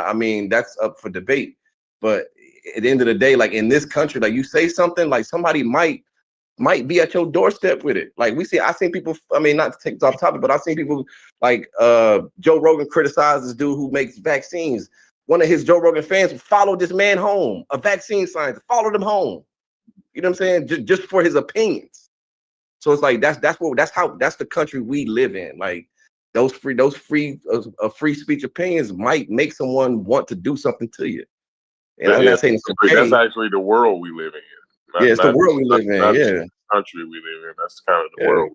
I mean, that's up for debate. But at the end of the day, like in this country, like you say something, like somebody might be at your doorstep with it. Like I seen people, I mean, not to take this off topic, but I've seen people like Joe Rogan criticize this dude who makes vaccines. One of his Joe Rogan fans followed this man home, a vaccine scientist, followed him home. You know what I'm saying? Just for his opinions. So it's like that's the country we live in. Like those free speech opinions might make someone want to do something to you. And I'm not saying it's okay. That's actually the world we live in. It's the world we live in. Yeah, the country we live in. That's kind of the world.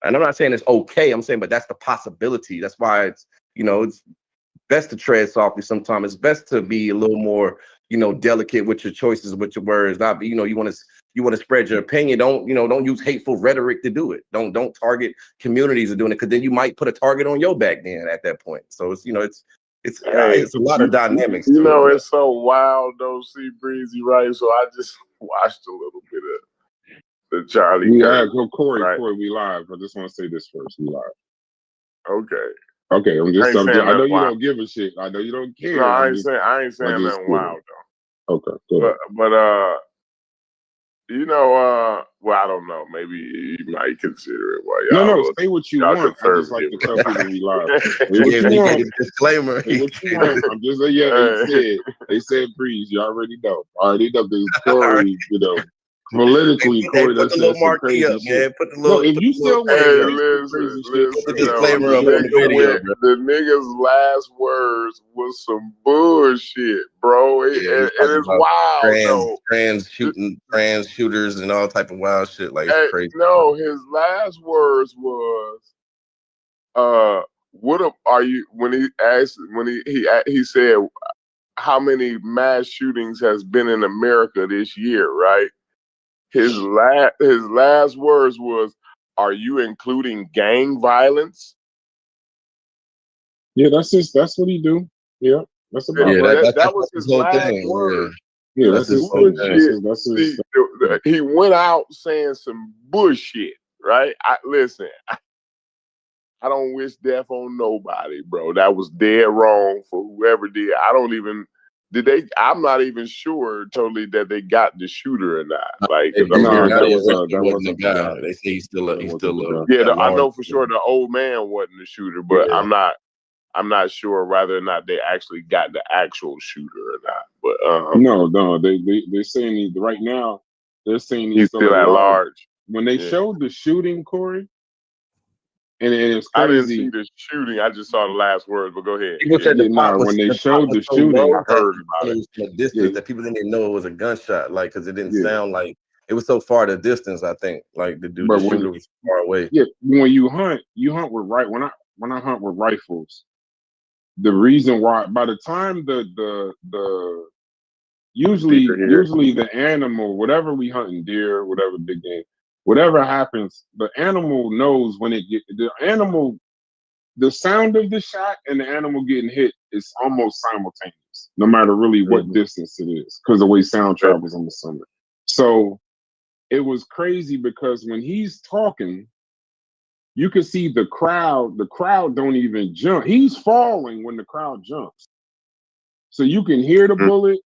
And I'm not saying it's okay. I'm saying, but that's the possibility. That's why it's best to tread softly. Sometimes it's best to be a little more, delicate with your choices, with your words. Not be, you want to spread your opinion. Don't use hateful rhetoric to do it. Don't target communities of doing it, because then you might put a target on your back then at that point. So it's a lot of dynamics. It's so wild though, see Breezy, right? So I just watched a little bit of the Charlie Kirk. Yeah, Corey, right? Corey, we live. I just want to say this first. We live. Okay. I'm just. I know you don't give a shit. I know you don't care. No, I ain't saying nothing wild though. Okay. Good. But well, I don't know. Maybe you might consider it. No, say what you want. I just like to tell people we live. Disclaimer. I'm just saying, they said Breeze. You already know. I already know because Corey, politically, Corey, put the little marquee up, man. Put the little. If you still put the disclaimer up on the video. The nigga's last words was some bullshit, bro. And it's wild. Trans shooters and all type of wild shit. Like it's crazy. No, his last words was, "What are you?" When he said, "How many mass shootings has been in America this year?" Right. His last words was, "Are you including gang violence?" Yeah, that's what he do. Yeah, that's about that was his last word. Yeah, that's his bullshit. He went out saying some bullshit, right? Listen, I don't wish death on nobody, bro. That was dead wrong for whoever did. I'm not even sure totally that they got the shooter or not. Like, that wasn't the guy. They say he's still. I know for sure the old man wasn't the shooter, but I'm not sure whether or not they actually got the actual shooter or not. But no, they're saying right now. They're saying he's still at large. When they showed the shooting, Corey. And it's crazy. I didn't see the shooting. I just saw the last words. But go ahead. When they showed the shooting, I heard about it. From a distance that people didn't even know it was a gunshot. Like, because it didn't sound like it was so far the distance. I think like the shooter was far away. Yeah, when you hunt with when I hunt with rifles, the reason why by the time the usually the animal, whatever we hunting, deer, whatever big game. Whatever happens, the animal knows when the sound of the shot and the animal getting hit is almost simultaneous, no matter really what distance it is, because the way sound travels on the summit. So it was crazy because when he's talking, you can see the crowd don't even jump. He's falling when the crowd jumps. So you can hear the bullet.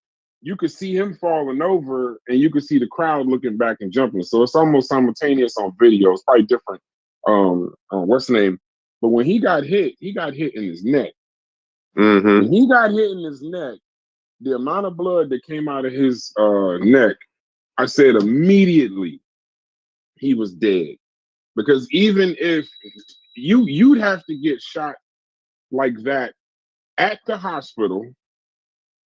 You could see him falling over, and you could see the crowd looking back and jumping. So it's almost simultaneous on video. It's probably different. What's the name? But when he got hit in his neck. Mm-hmm. When he got hit in his neck, the amount of blood that came out of his neck, I said immediately he was dead. Because even if you'd have to get shot like that at the hospital,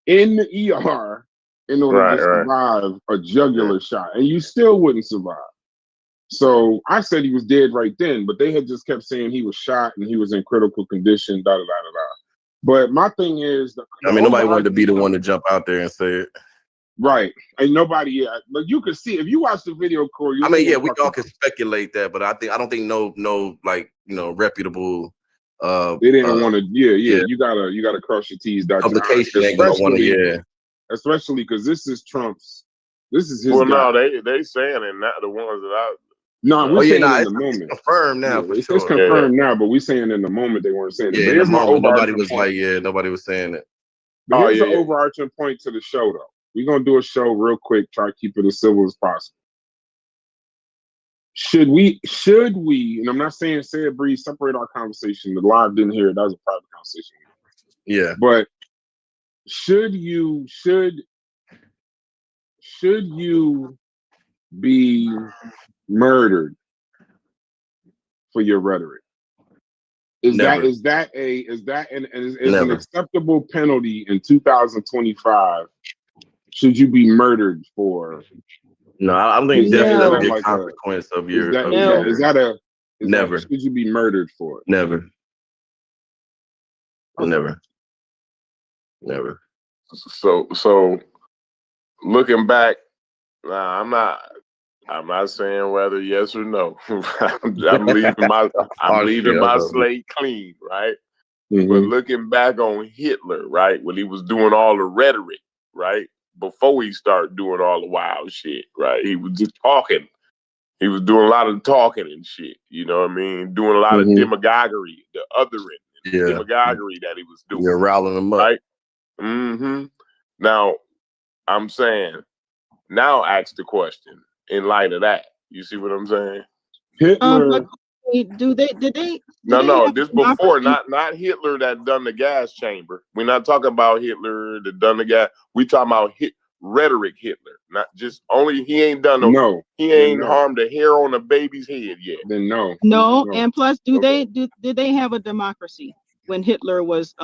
in the ER, in order to survive a jugular shot, and you still wouldn't survive. So I said he was dead right then, but they had just kept saying he was shot and he was in critical condition, da da da da da. But my thing is, nobody wanted to be the one to jump out there and say it. Right, and nobody. But you could see if you watch the video, Corey. We all can speculate that, but I don't think no reputable. They didn't want to. You gotta cross your T's, dot your I's. Especially because this is Trump's. This is his. Well, guy. no, they saying it, not the ones that I. No, we're saying in the moment. It's confirmed now. It's confirmed now, but we saying in the moment they weren't saying it. Yeah, in the moment, nobody was saying it. But here's the yeah. overarching point to the show, though. We're gonna do a show real quick, try to keep it as civil as possible. Should we, and I'm not saying say it, Breeze, separate our conversation. The live didn't hear it, that was a private conversation. Yeah. But should you be murdered for your rhetoric? Is Never. that an Never. acceptable penalty in 2025? Should you be murdered for? No, I don't think definitely No. that'll be a Like consequence of your. Never. Should you be murdered for it? Never. Okay. Never. So looking back, I'm not saying whether yes or no. I'm leaving my slate clean, right? Mm-hmm. But looking back on Hitler, right, when he was doing all the rhetoric, right, before he started doing all the wild shit, right, he was just talking. He was doing a lot of talking and shit. You know what I mean? Doing a lot of demagoguery, the othering, demagoguery that he was doing. You're riling them up, right? Mm-hmm. Now, I'm saying, now ask the question in light of that. You see what I'm saying? Hitler. Did they? No. This before, not Hitler that done the gas chamber. We're not talking about Hitler that done the gas. We talking about rhetoric Hitler, not just only he ain't done no. He ain't harmed a hair on a baby's head yet. Then no. And plus, did they have a democracy when Hitler was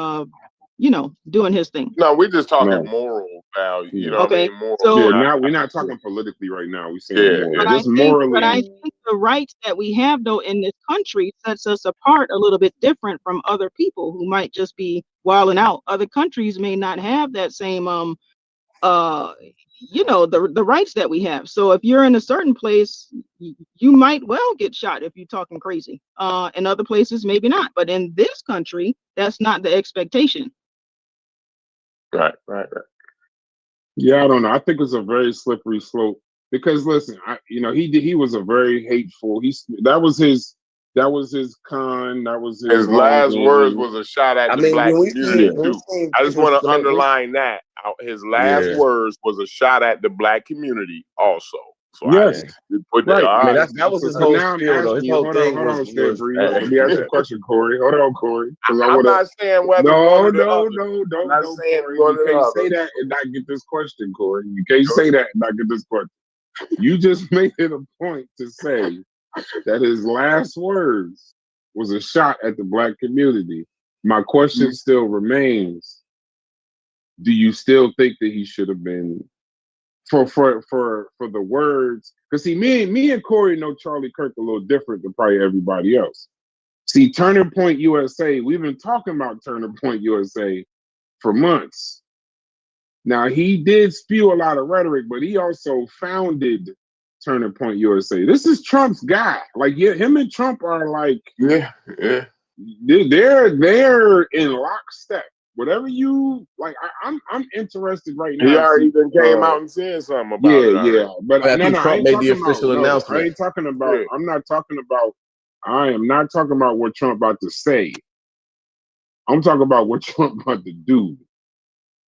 doing his thing? No, we're just talking moral value. You know what I mean? Moral. So we're not talking politically right now. We're saying moral. But I think the rights that we have though in this country sets us apart a little bit different from other people who might just be wilding out. Other countries may not have that same the rights that we have. So if you're in a certain place, you might well get shot if you're talking crazy. In other places, maybe not. But in this country, that's not the expectation. Right. Yeah, I don't know. I think it's a very slippery slope because listen, he was a very hateful. That was his con. That was his last words was a shot at the black community too. I just want to underline that. His last words was a shot at the black community also. So yes, that was his whole spiel, though. His whole thing was. Let me ask you a question, Corey. Hold on, Corey. I'm not saying whether. Don't. I'm not saying you can't say that and not get this question, Corey. You can't say that and not get this question. You just made it a point to say that his last words was a shot at the black community. My question still remains: do you still think that he should have been for the words? Because see, me and Corey know Charlie Kirk a little different than probably everybody else. See, Turning Point USA, we've been talking about Turning Point USA for months. Now, he did spew a lot of rhetoric, but he also founded Turning Point USA. This is Trump's guy. Like, him and Trump are like, they're in lockstep. Whatever you like, I'm interested right now. He already even came out and said something about it. Yeah. But Trump made the official announcement. I ain't talking about. I am not talking about what Trump about to say. I'm talking about what Trump about to do.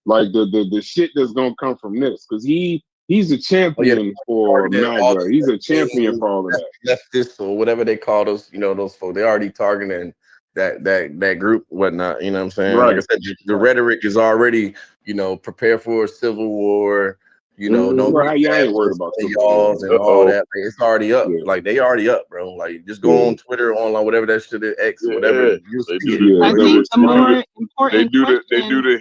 Like the shit that's gonna come from this, because he's a champion for MAGA. He's a champion for all of that. Leftists or whatever they call those, those folks. They're already targeting that group, whatnot. You know what I'm saying? Right. Like I said, the rhetoric is already, prepare for a civil war. Don't I ain't worried about y'all and all that. Like, it's already up. Yeah. Like they already up, bro. Like just go on Twitter, online, whatever that shit is, X, whatever. I think the more important they do the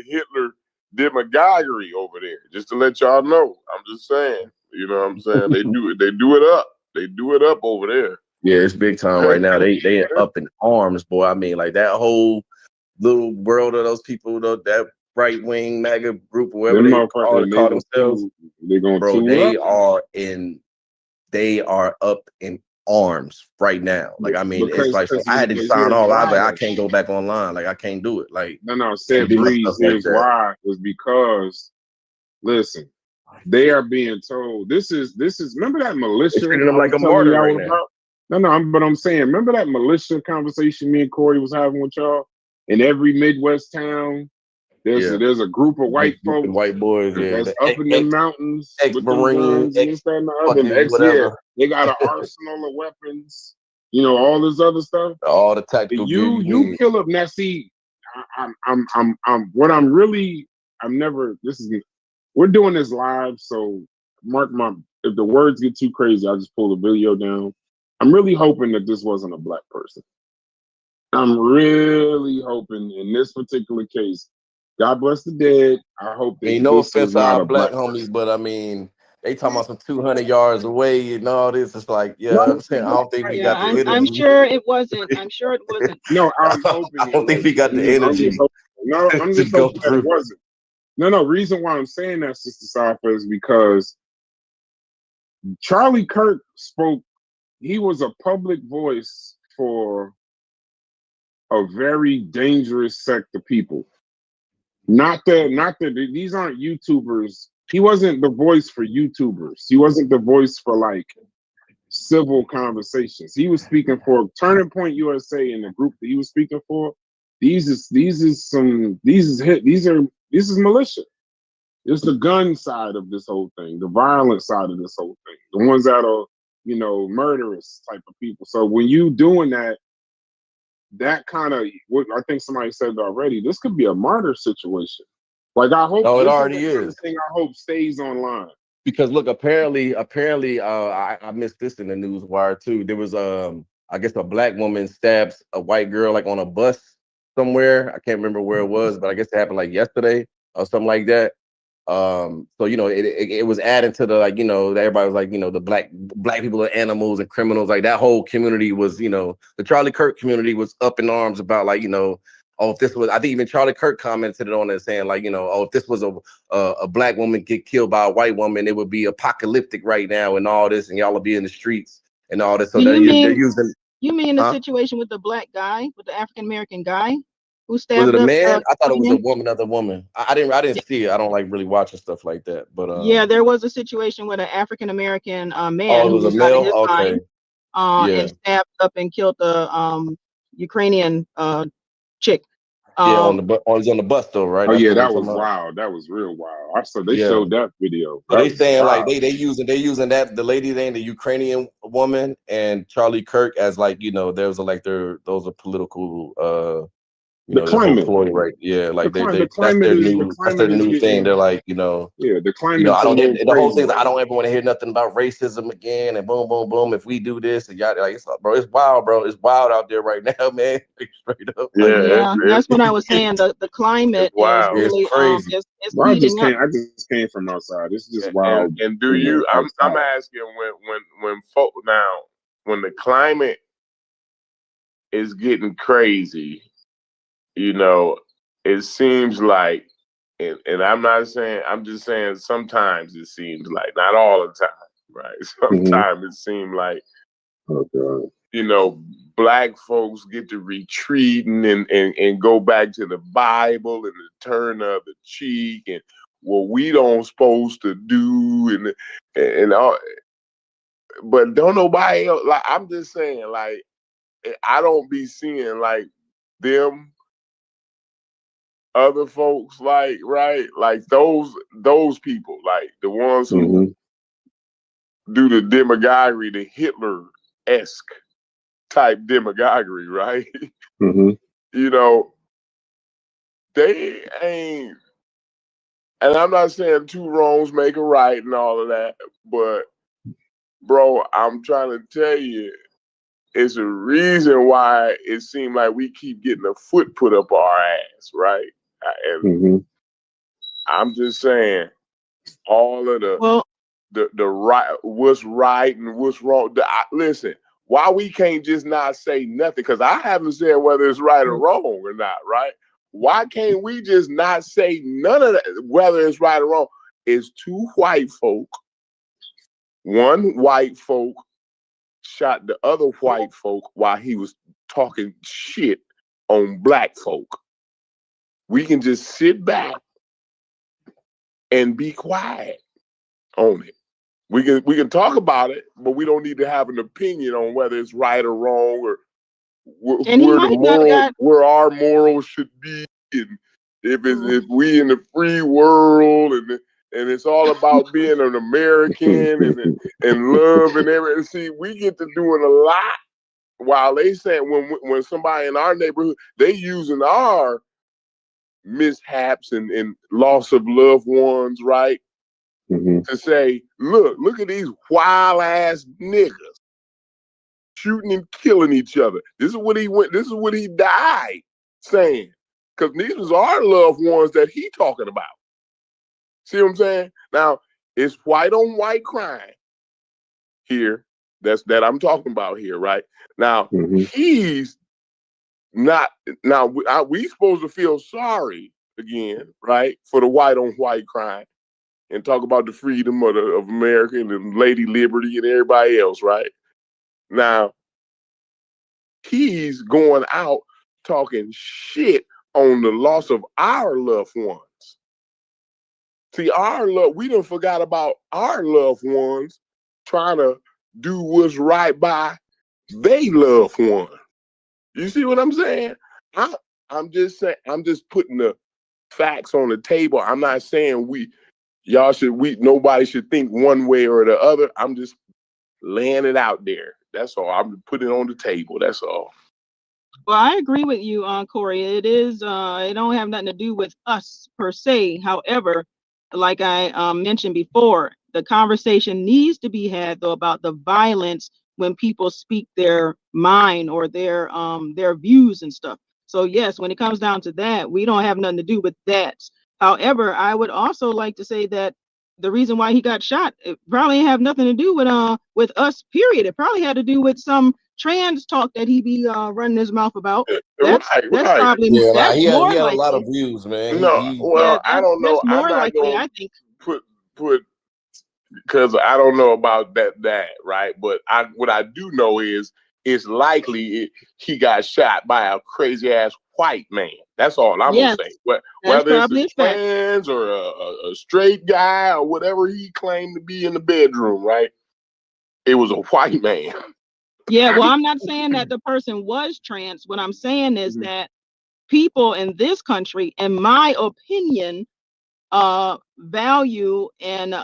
Hitler demagoguery over there. Just to let y'all know. I'm just saying. You know what I'm saying? They do it up. They do it up over there. Yeah, it's big time right now. They up in arms, boy. I mean, like that whole little world of those people, that right wing MAGA group, or whatever they call themselves. They are up in arms right now. Like, I mean, it's like I had to sign off. I was like, I can't go back online. Like, I can't do it. Like, said Breeze is why was because listen, they are being told this is remember that militia treating them like a martyr right now. But I'm saying, remember that militia conversation me and Corey was having with y'all? In every Midwest town, There's a group of white folks, white boys, that's up in the mountains with them ex-Marine, guns and this, that, and the other. And whatever. they got an arsenal of weapons, all this other stuff. All the tactical gear You kill up. Now, see, we're doing this live, so if the words get too crazy, I'll just pull the video down. I'm really hoping that this wasn't a black person. I'm really hoping in this particular case, God bless the dead. I hope that no this offense was to not our a black black homies, person. but I mean, they talking about some 200 yards away and all this. It's like, I'm saying, I don't think we got the energy. I'm sure it wasn't. I'm sure it wasn't. No, I'm hoping. I don't think we got the energy. I'm just hoping that it wasn't. No. Reason why I'm saying that, Sister Safa, is because Charlie Kirk spoke. He was a public voice for a very dangerous sect of people. Not that these aren't YouTubers. He wasn't the voice for YouTubers. He wasn't the voice for like civil conversations. He was speaking for Turning Point USA and the group that he was speaking for. This is militia. It's the gun side of this whole thing, the violent side of this whole thing, the ones that are, murderous type of people. So when you doing that kind of, what I think somebody said already, this could be a martyr situation. Like, I hope it already is. Kind of thing I hope stays online. Because look, apparently, I missed this in the news wire too. There was I guess a black woman stabs a white girl like on a bus somewhere. I can't remember where it was, but I guess it happened like yesterday or something like that. So it was adding to the, like, everybody was like, the black people are animals and criminals. Like, that whole community was, the Charlie Kirk community was up in arms about, like, if this was, I think even Charlie Kirk commented on it saying, like, if this was a black woman get killed by a white woman, it would be apocalyptic right now and all this, and y'all will be in the streets and all this. So they're using. You mean the situation with the black guy, with the African American guy who stabbed? Was it a man? I thought it was a woman, other woman. I didn't see it. I don't like really watching stuff like that. But yeah, there was a situation with an African American man. Oh, it was a male. Okay. And stabbed up and killed the Ukrainian chick. On the bus. Oh, he's on the bus though, right? Oh, yeah, that was wild. That was real wild. I saw they showed that video. So they saying wild. Like they using that, the lady name, the Ukrainian woman, and Charlie Kirk as, like, there was those are political the climate, right? Yeah, like that's their new thing. They're like, the climate. I don't. The whole thing is, I don't ever want to hear nothing about racism again. And boom, boom, boom. If we do this, and y'all, like, it's wild, bro. It's wild out there right now, man. Straight up. Yeah, that's what I was saying. The climate is really crazy. I just came from outside. It's just wild. And do you? I'm asking when folk now, when the climate is getting crazy. It seems like, and I'm not saying, I'm just saying sometimes it seems like, not all the time, right? Sometimes it seems like, black folks get to retreating and go back to the Bible and the turn of the cheek and what we don't supposed to do and all. But don't nobody else, like, I'm just saying, like, I don't be seeing like them other folks, like, right, like those people, like the ones who do the demagoguery, the Hitler-esque type demagoguery, right? They ain't, and I'm not saying two wrongs make a right and all of that, but bro, I'm trying to tell you, it's a reason why it seemed like we keep getting a foot put up our ass, right? And I'm just saying, all of the right, what's right and what's wrong. Listen, why we can't just not say nothing? Because I haven't said whether it's right or wrong or not, right? Why can't we just not say none of that, whether it's right or wrong? It's two white folk. One white folk shot the other white folk while he was talking shit on black folk. We can just sit back and be quiet on it. We can talk about it, but we don't need to have an opinion on whether it's right or wrong or where our morals should be if we in the free world and it's all about being an American and love and everything. See, we get to doing a lot while they saying when somebody in our neighborhood, they using our mishaps and loss of loved ones, right? To say, look at these wild ass niggas shooting and killing each other. This is what he went. This is what he died saying. Because these was our loved ones that he talking about. See what I'm saying? Now it's white on white crime here. That I'm talking about here, right? Now he's not. Now we supposed to feel sorry again, right, for the white on white crime. And talk about the freedom of America and Lady Liberty and everybody else, right? Now, he's going out talking shit on the loss of our loved ones. See, we done forgot about our loved ones trying to do what's right by they loved one. You see what I'm saying? I'm just saying, I'm just putting the facts on the table. I'm not saying nobody should think one way or the other. I'm just laying it out there. That's all. I'm putting it on the table. That's all. Well, I agree with you, Corey. It don't have nothing to do with us per se. However, like I mentioned before, the conversation needs to be had though about the violence when people speak their mind or their views and stuff. So yes, when it comes down to that, we don't have nothing to do with that. However, I would also like to say that the reason why he got shot, it probably have nothing to do with us, period. It probably had to do with some trans talk that he be running his mouth about. That's probably he had more a likely. lot of views, man. I don't know. That's more I'm not likely, gonna I think. put because I don't know about that, right? But what I do know is it's likely he got shot by a crazy ass white man. That's all I'm gonna say. Whether it's a trans or a straight guy or whatever he claimed to be in the bedroom, right? It was a white man. Yeah, well, I'm not saying that the person was trans. What I'm saying is that people in this country, in my opinion, value and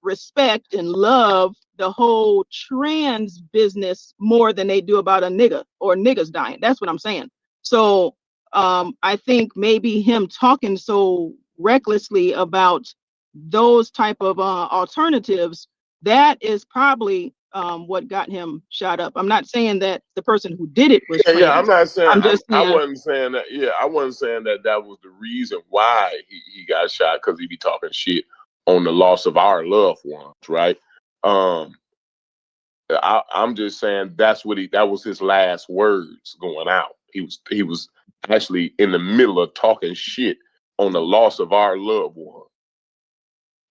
respect and love the whole trans business more than they do about a nigga or niggas dying. That's what I'm saying. So I think maybe him talking so recklessly about those type of alternatives, that is probably what got him shot up. I'm not saying that the person who did it was trans. I'm not saying. I'm just saying, I wasn't saying that. Yeah, I wasn't saying that was the reason why he got shot, because he be talking shit on the loss of our loved ones, right? I'm just saying that was his last words going out. He was actually in the middle of talking shit on the loss of our loved one,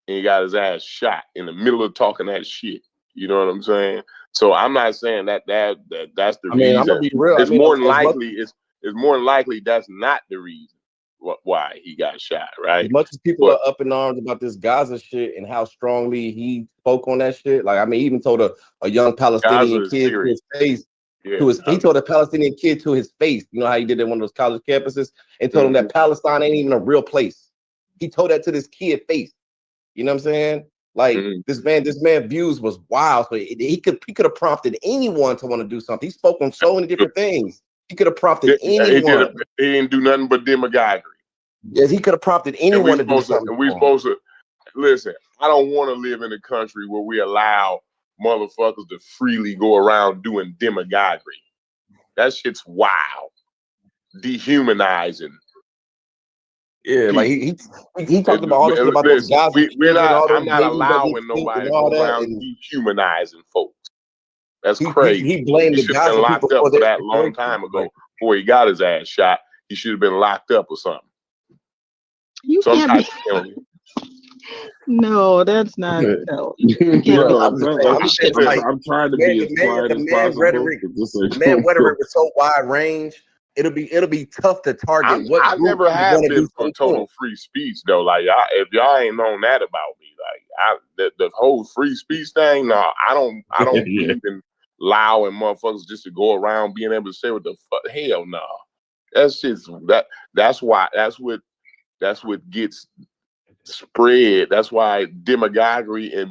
and he got his ass shot in the middle of talking that shit. You know what I'm saying? So I'm not saying that's the reason. I'm gonna be real. It's more than likely it's more than likely that's not the reason why he got shot, right? As much as people are up in arms about this Gaza shit and how strongly he spoke on that shit, like, I mean, he even told a young Palestinian kid to his face, he told a Palestinian kid to his face, you know how he did it at one of those college campuses, and told him that Palestine ain't even a real place. He told that to this kid face. You know what I'm saying? Like, this man views was wild. So he could have prompted anyone to want to do something. He spoke on so many different things. He could have prompted anyone. He didn't do nothing but demagoguery. Yes, he could have prompted anyone to do something. And we supposed to listen. I don't want to live in a country where we allow motherfuckers to freely go around doing demagoguery. That shit's wild, dehumanizing. Yeah, like he talked about all the shit about those guys. I'm not allowing nobody to go around dehumanizing folks. That's crazy. He blamed the guys been locked up for that long time ago before he got his ass shot. He should have been locked up or something. You can't be. No, that's not. No, I'm trying to be as quiet as possible. Man, rhetoric was so wide range. It'll be tough to target. I never have been for total free speech though. Like, if y'all ain't known that about me, like the whole free speech thing. No, I don't believe in allowing motherfuckers just to go around being able to say what the fuck. Hell no. That's what That's what gets spread. That's why demagoguery and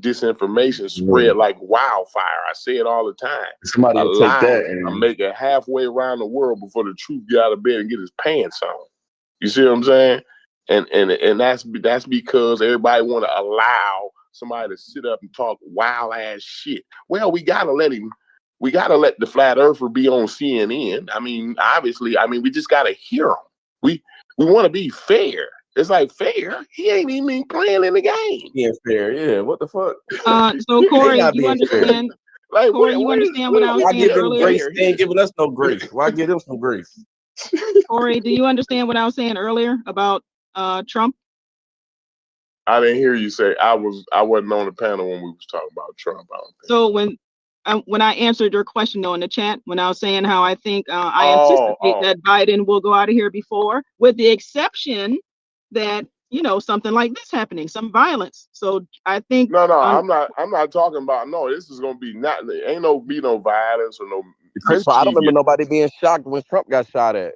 disinformation spread like wildfire. I say it all the time. Somebody A will take lie that will and make it halfway around the world before the truth get out of bed and get his pants on. You see what I'm saying? And that's because everybody want to allow somebody to sit up and talk wild ass shit. Well, we gotta let the flat earther be on CNN. I mean, obviously, we just gotta hear him. We want to be fair. It's like fair. He ain't even playing in the game. being fair. Yeah, what the fuck? So Corey, not you being understand? Like, Corey, you understand what I was Why saying give them earlier? grace? They ain't giving us no grace. Why give them some grace? Corey, do you understand what I was saying earlier about Trump? I didn't hear you say. I wasn't on the panel when we was talking about Trump. I don't think. So when I answered your question though in the chat, when I was saying how I think I anticipate that Biden will go out of here before, with the exception that something like this happening, some violence. So I think no, I'm not talking about. No, this is gonna be not. Ain't no violence or no. I don't remember nobody being shocked when Trump got shot at.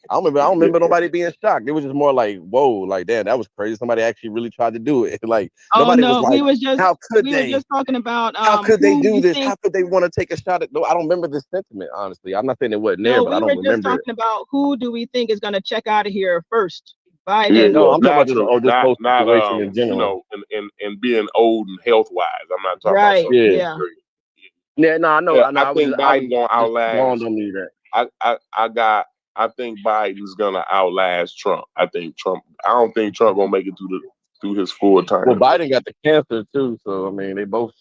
I don't remember nobody being shocked. It was just more like, whoa, like damn, that was crazy. Somebody actually really tried to do it. Like nobody was like, how could they? We were just talking about how could they do this? How could they want to take a shot at? No, I don't remember this sentiment. Honestly, I'm not saying it wasn't there, but I don't remember. We were just talking about who do we think is going to check out of here first. Biden. Yeah, no, I'm talking about this whole situation in general. And being old and health wise. I'm not talking about something. Yeah, no, I know. Yeah, I think Biden gonna outlast. On me that. I think Biden's gonna outlast Trump. I don't think Trump gonna make it through his full term. Well, Biden got the cancer too, so I mean, they both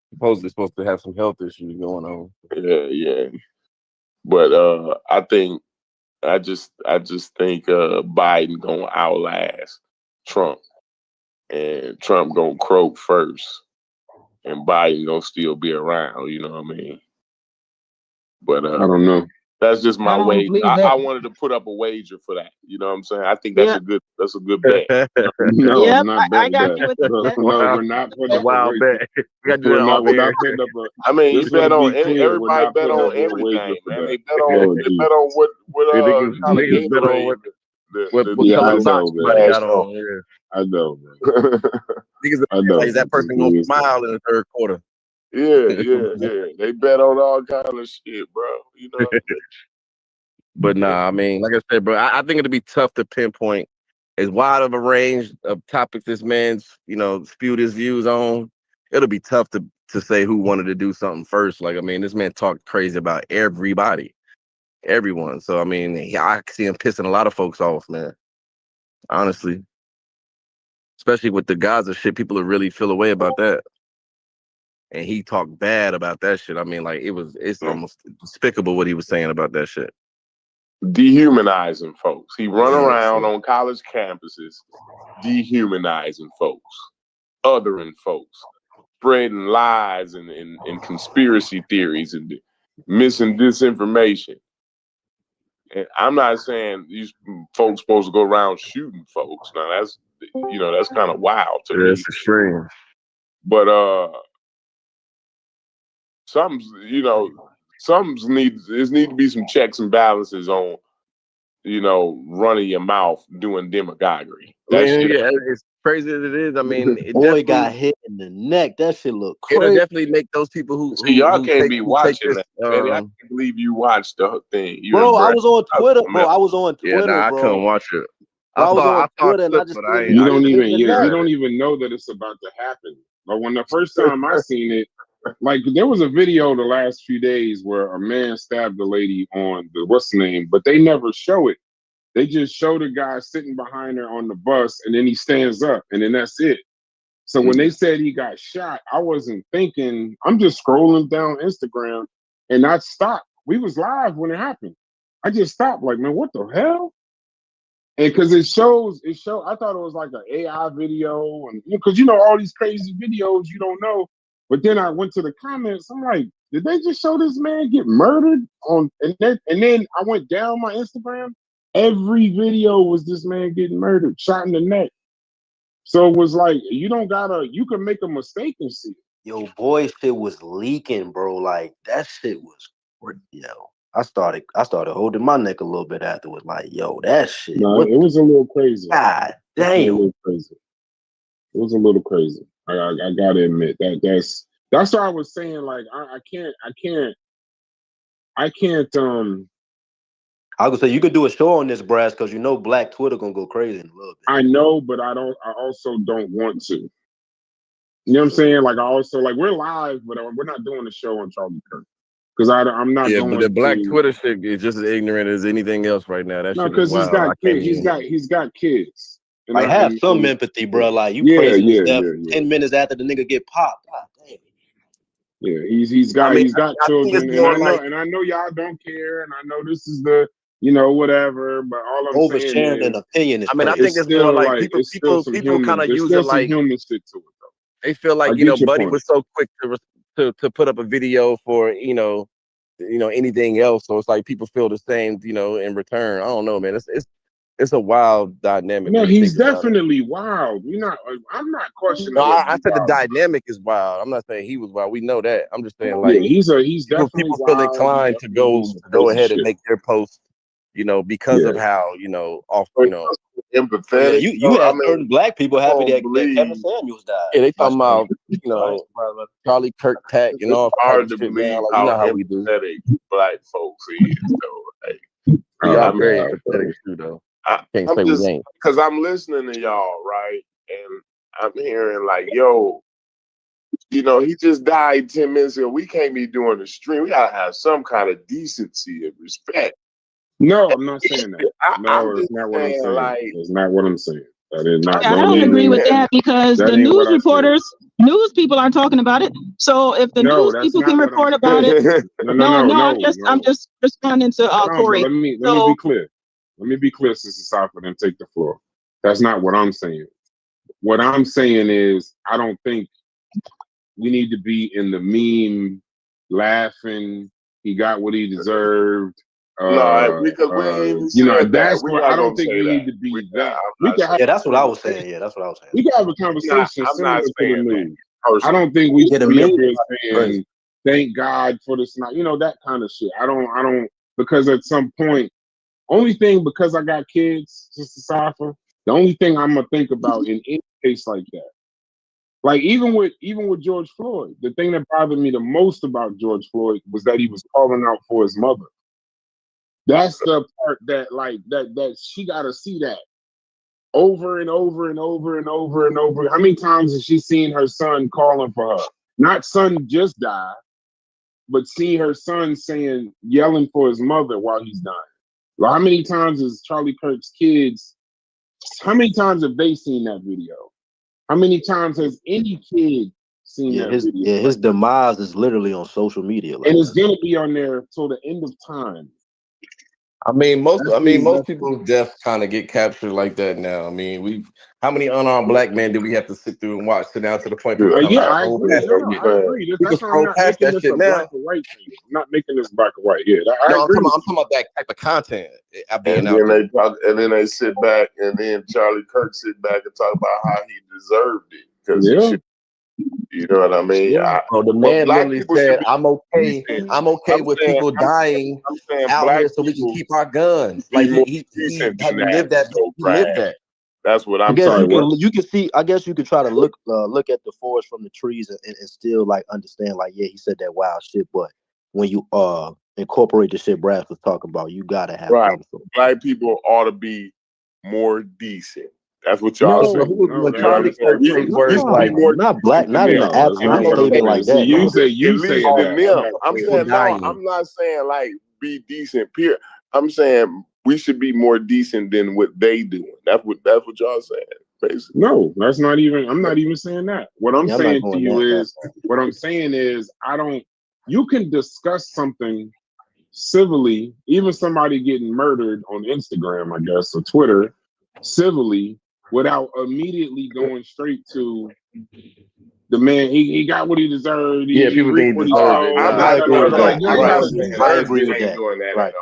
supposedly supposed to have some health issues going on. Yeah. But I just think Biden gonna outlast Trump, and Trump gonna croak first, and Biden gonna still be around. You know what I mean? But I don't know. That's just my wager. I wanted to put up a wager for that. You know what I'm saying? I think that's a good bet. No, I'm not betting I got you with the bet. No, we're not putting up a bet. We're not putting up a. I mean, you bet on everybody. Bet on everything, man. They bet on what niggas bet on what yeah, color socks got on. Yeah. I know, man. Niggas, is that person gonna smile in the third quarter? Yeah. They bet on all kind of shit, bro. You know. But nah, I mean, like I said, bro, I think it'll be tough to pinpoint as wide of a range of topics this man's, spewed his views on. It'll be tough to say who wanted to do something first. Like, I mean, this man talked crazy about everybody, everyone. So, I mean, I see him pissing a lot of folks off, man. Honestly. Especially with the Gaza shit, people will really feel away about that. And he talked bad about that shit. I mean, like, it's almost despicable what he was saying about that shit. Dehumanizing folks. He run around on college campuses, dehumanizing folks, othering folks, spreading lies and conspiracy theories and missing disinformation. And I'm not saying these folks supposed to go around shooting folks. Now that's kind of wild to me. That's extreme. But something's need to be some checks and balances on, running your mouth doing demagoguery. It's crazy as it is. I mean, boy got hit in the neck. That shit look crazy. It'll definitely make those people who y'all can't be watching that. Baby, I can't believe you watched the thing. Bro, I was on Twitter. Bro, I was on Twitter. Yeah, I couldn't watch it. I was on Twitter and I just you don't even know that it's about to happen. But when the first time I seen it, like there was a video the last few days where a man stabbed a lady on the what's the name, but they never show it. They just show the guy sitting behind her on the bus, and then he stands up, and then that's it. So when they said he got shot, I wasn't thinking. I'm just scrolling down Instagram, and I stopped. We was live when it happened. I just stopped, like, man, what the hell? And because it shows. I thought it was like an AI video, and because all these crazy videos you don't know. But then I went to the comments. I'm like, did they just show this man get murdered on? And then I went down my Instagram. Every video was this man getting murdered, shot in the neck. So it was like, you can make a mistake and see it. Yo, boy, shit was leaking, bro. Like, that shit was, I started holding my neck a little bit afterwards. Like, yo, that shit. No, it was a little crazy. God It was a damn. little crazy. It was a little crazy. I gotta admit that's why I was saying, like, I can't. I was gonna say you could do a show on this, Brass, because you know Black Twitter gonna go crazy in a little bit. I know, but I also don't want to. You know what I'm saying? Like, I also, like, we're live, but we're not doing a show on Charlie Kirk because I'm not. Yeah, going but the Black to, Twitter shit is just as ignorant as anything else right now. That no, shit is because he's wild. got kids. He's got kids. And Like, have some empathy, bro. Like, you praising his death 10 minutes after the nigga get popped. God damn. Yeah, he's got children, and I know y'all don't care, and I know this is the whatever, but all I'm saying oversharing is, an opinion. I mean, I think it's more like people kind of use it like human shit to it though. They feel like Buddy was so quick to put up a video for anything else, so it's like people feel the same in return. I don't know, man. It's a wild dynamic. No, he's definitely wild. I'm not questioning. No, I said the dynamic is wild. I'm not saying he was wild. We know that. I'm just saying, like, he's definitely people feel inclined to go ahead and make their post, because of how empathetic. Yeah, you had certain Black people happy that Kevin Samuels died. Yeah, they talking about Charlie Kirk pack and all. Hard to believe how empathetic Black folks is, though. We are very empathetic too, though. I'm just because I'm listening to y'all, right? And I'm hearing like, yo, he just died 10 minutes ago. We can't be doing a stream. We gotta have some kind of decency and respect. No, I'm not saying that. No, it's not what I'm saying. Like, it's not what I'm saying. That is not. I don't agree with that because the news reporters, news people are talking about it. So if the news people can report about it, I'm just responding to Corey. Let me be clear. Let me be clear, Sister Safa, then take the floor. That's not what I'm saying. What I'm saying is, I don't think we need to be in the meme laughing. He got what he deserved. No, because that's what I don't think we need to be that. That's what I was saying. Yeah, that's what I was saying. We can have a conversation. I'm not saying that. I don't think we should be up here saying thank God for this. That kind of shit. I don't because at some point, only thing because I got kids, Sister Safa, the only thing I'm gonna think about in any case like that. Like even with George Floyd, the thing that bothered me the most about George Floyd was that he was calling out for his mother. That's the part that she got to see that over and over and over and over and over. How many times has she seen her son calling for her? Not son just died, but see her son yelling for his mother while he's dying. Well, how many times has Charlie Kirk's kids? How many times have they seen that video? How many times has any kid seen that video? Yeah, his demise is literally on social media, and it's gonna be on there till the end of time. I mean, most people's deaths kind of get captured like that now. I mean, how many unarmed Black men did we have to sit through and sit down to the point? I agree. I agree. That's why I'm not making this a black or white thing. I'm not making this black or white. Yeah, I'm talking about that type of content. And then they sit back, and then Charlie Kirk sit back and talk about how he deserved it because he should. You know what I mean? The man literally said, "I'm okay. I'm okay with people dying out here so we can keep our guns." Like he lived that. That's what I'm saying. You can see. I guess you could try to look at the forest from the trees and still like understand. Like, yeah, he said that wild shit, but when you incorporate the shit Brad was talking about, you gotta have Black people ought to be more decent. That's what y'all say. Not black, not in the absolute statement like that. You say that. I'm saying no. I'm not saying like be decent. Period. I'm saying we should be more decent than what they doing. That's what y'all saying. Basically. No, that's not even. I'm not even saying that. What I'm saying to you is, You can discuss something civilly, even somebody getting murdered on Instagram, I guess, or Twitter, civilly, without immediately going straight to the man. He got what he deserved. People think he deserved it. I agree with that. Right.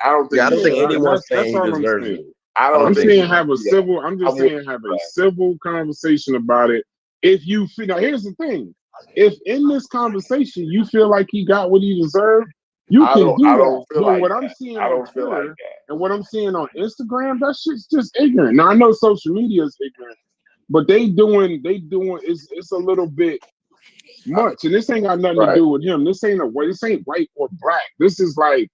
I don't think anyone's saying he deserves it. I'm saying have a civil. I'm just saying have a civil conversation about it. If you feel, now here's the thing: if in this conversation you feel like he got what he deserved, You I can do that. don't feel But like what I'm that. seeing I on don't feel like Twitter that. and what I'm seeing on Instagram, that shit's just ignorant. Now I know social media is ignorant, but they doing it's a little bit much. And this ain't got nothing to Right. do with him. This ain't white or black. This is like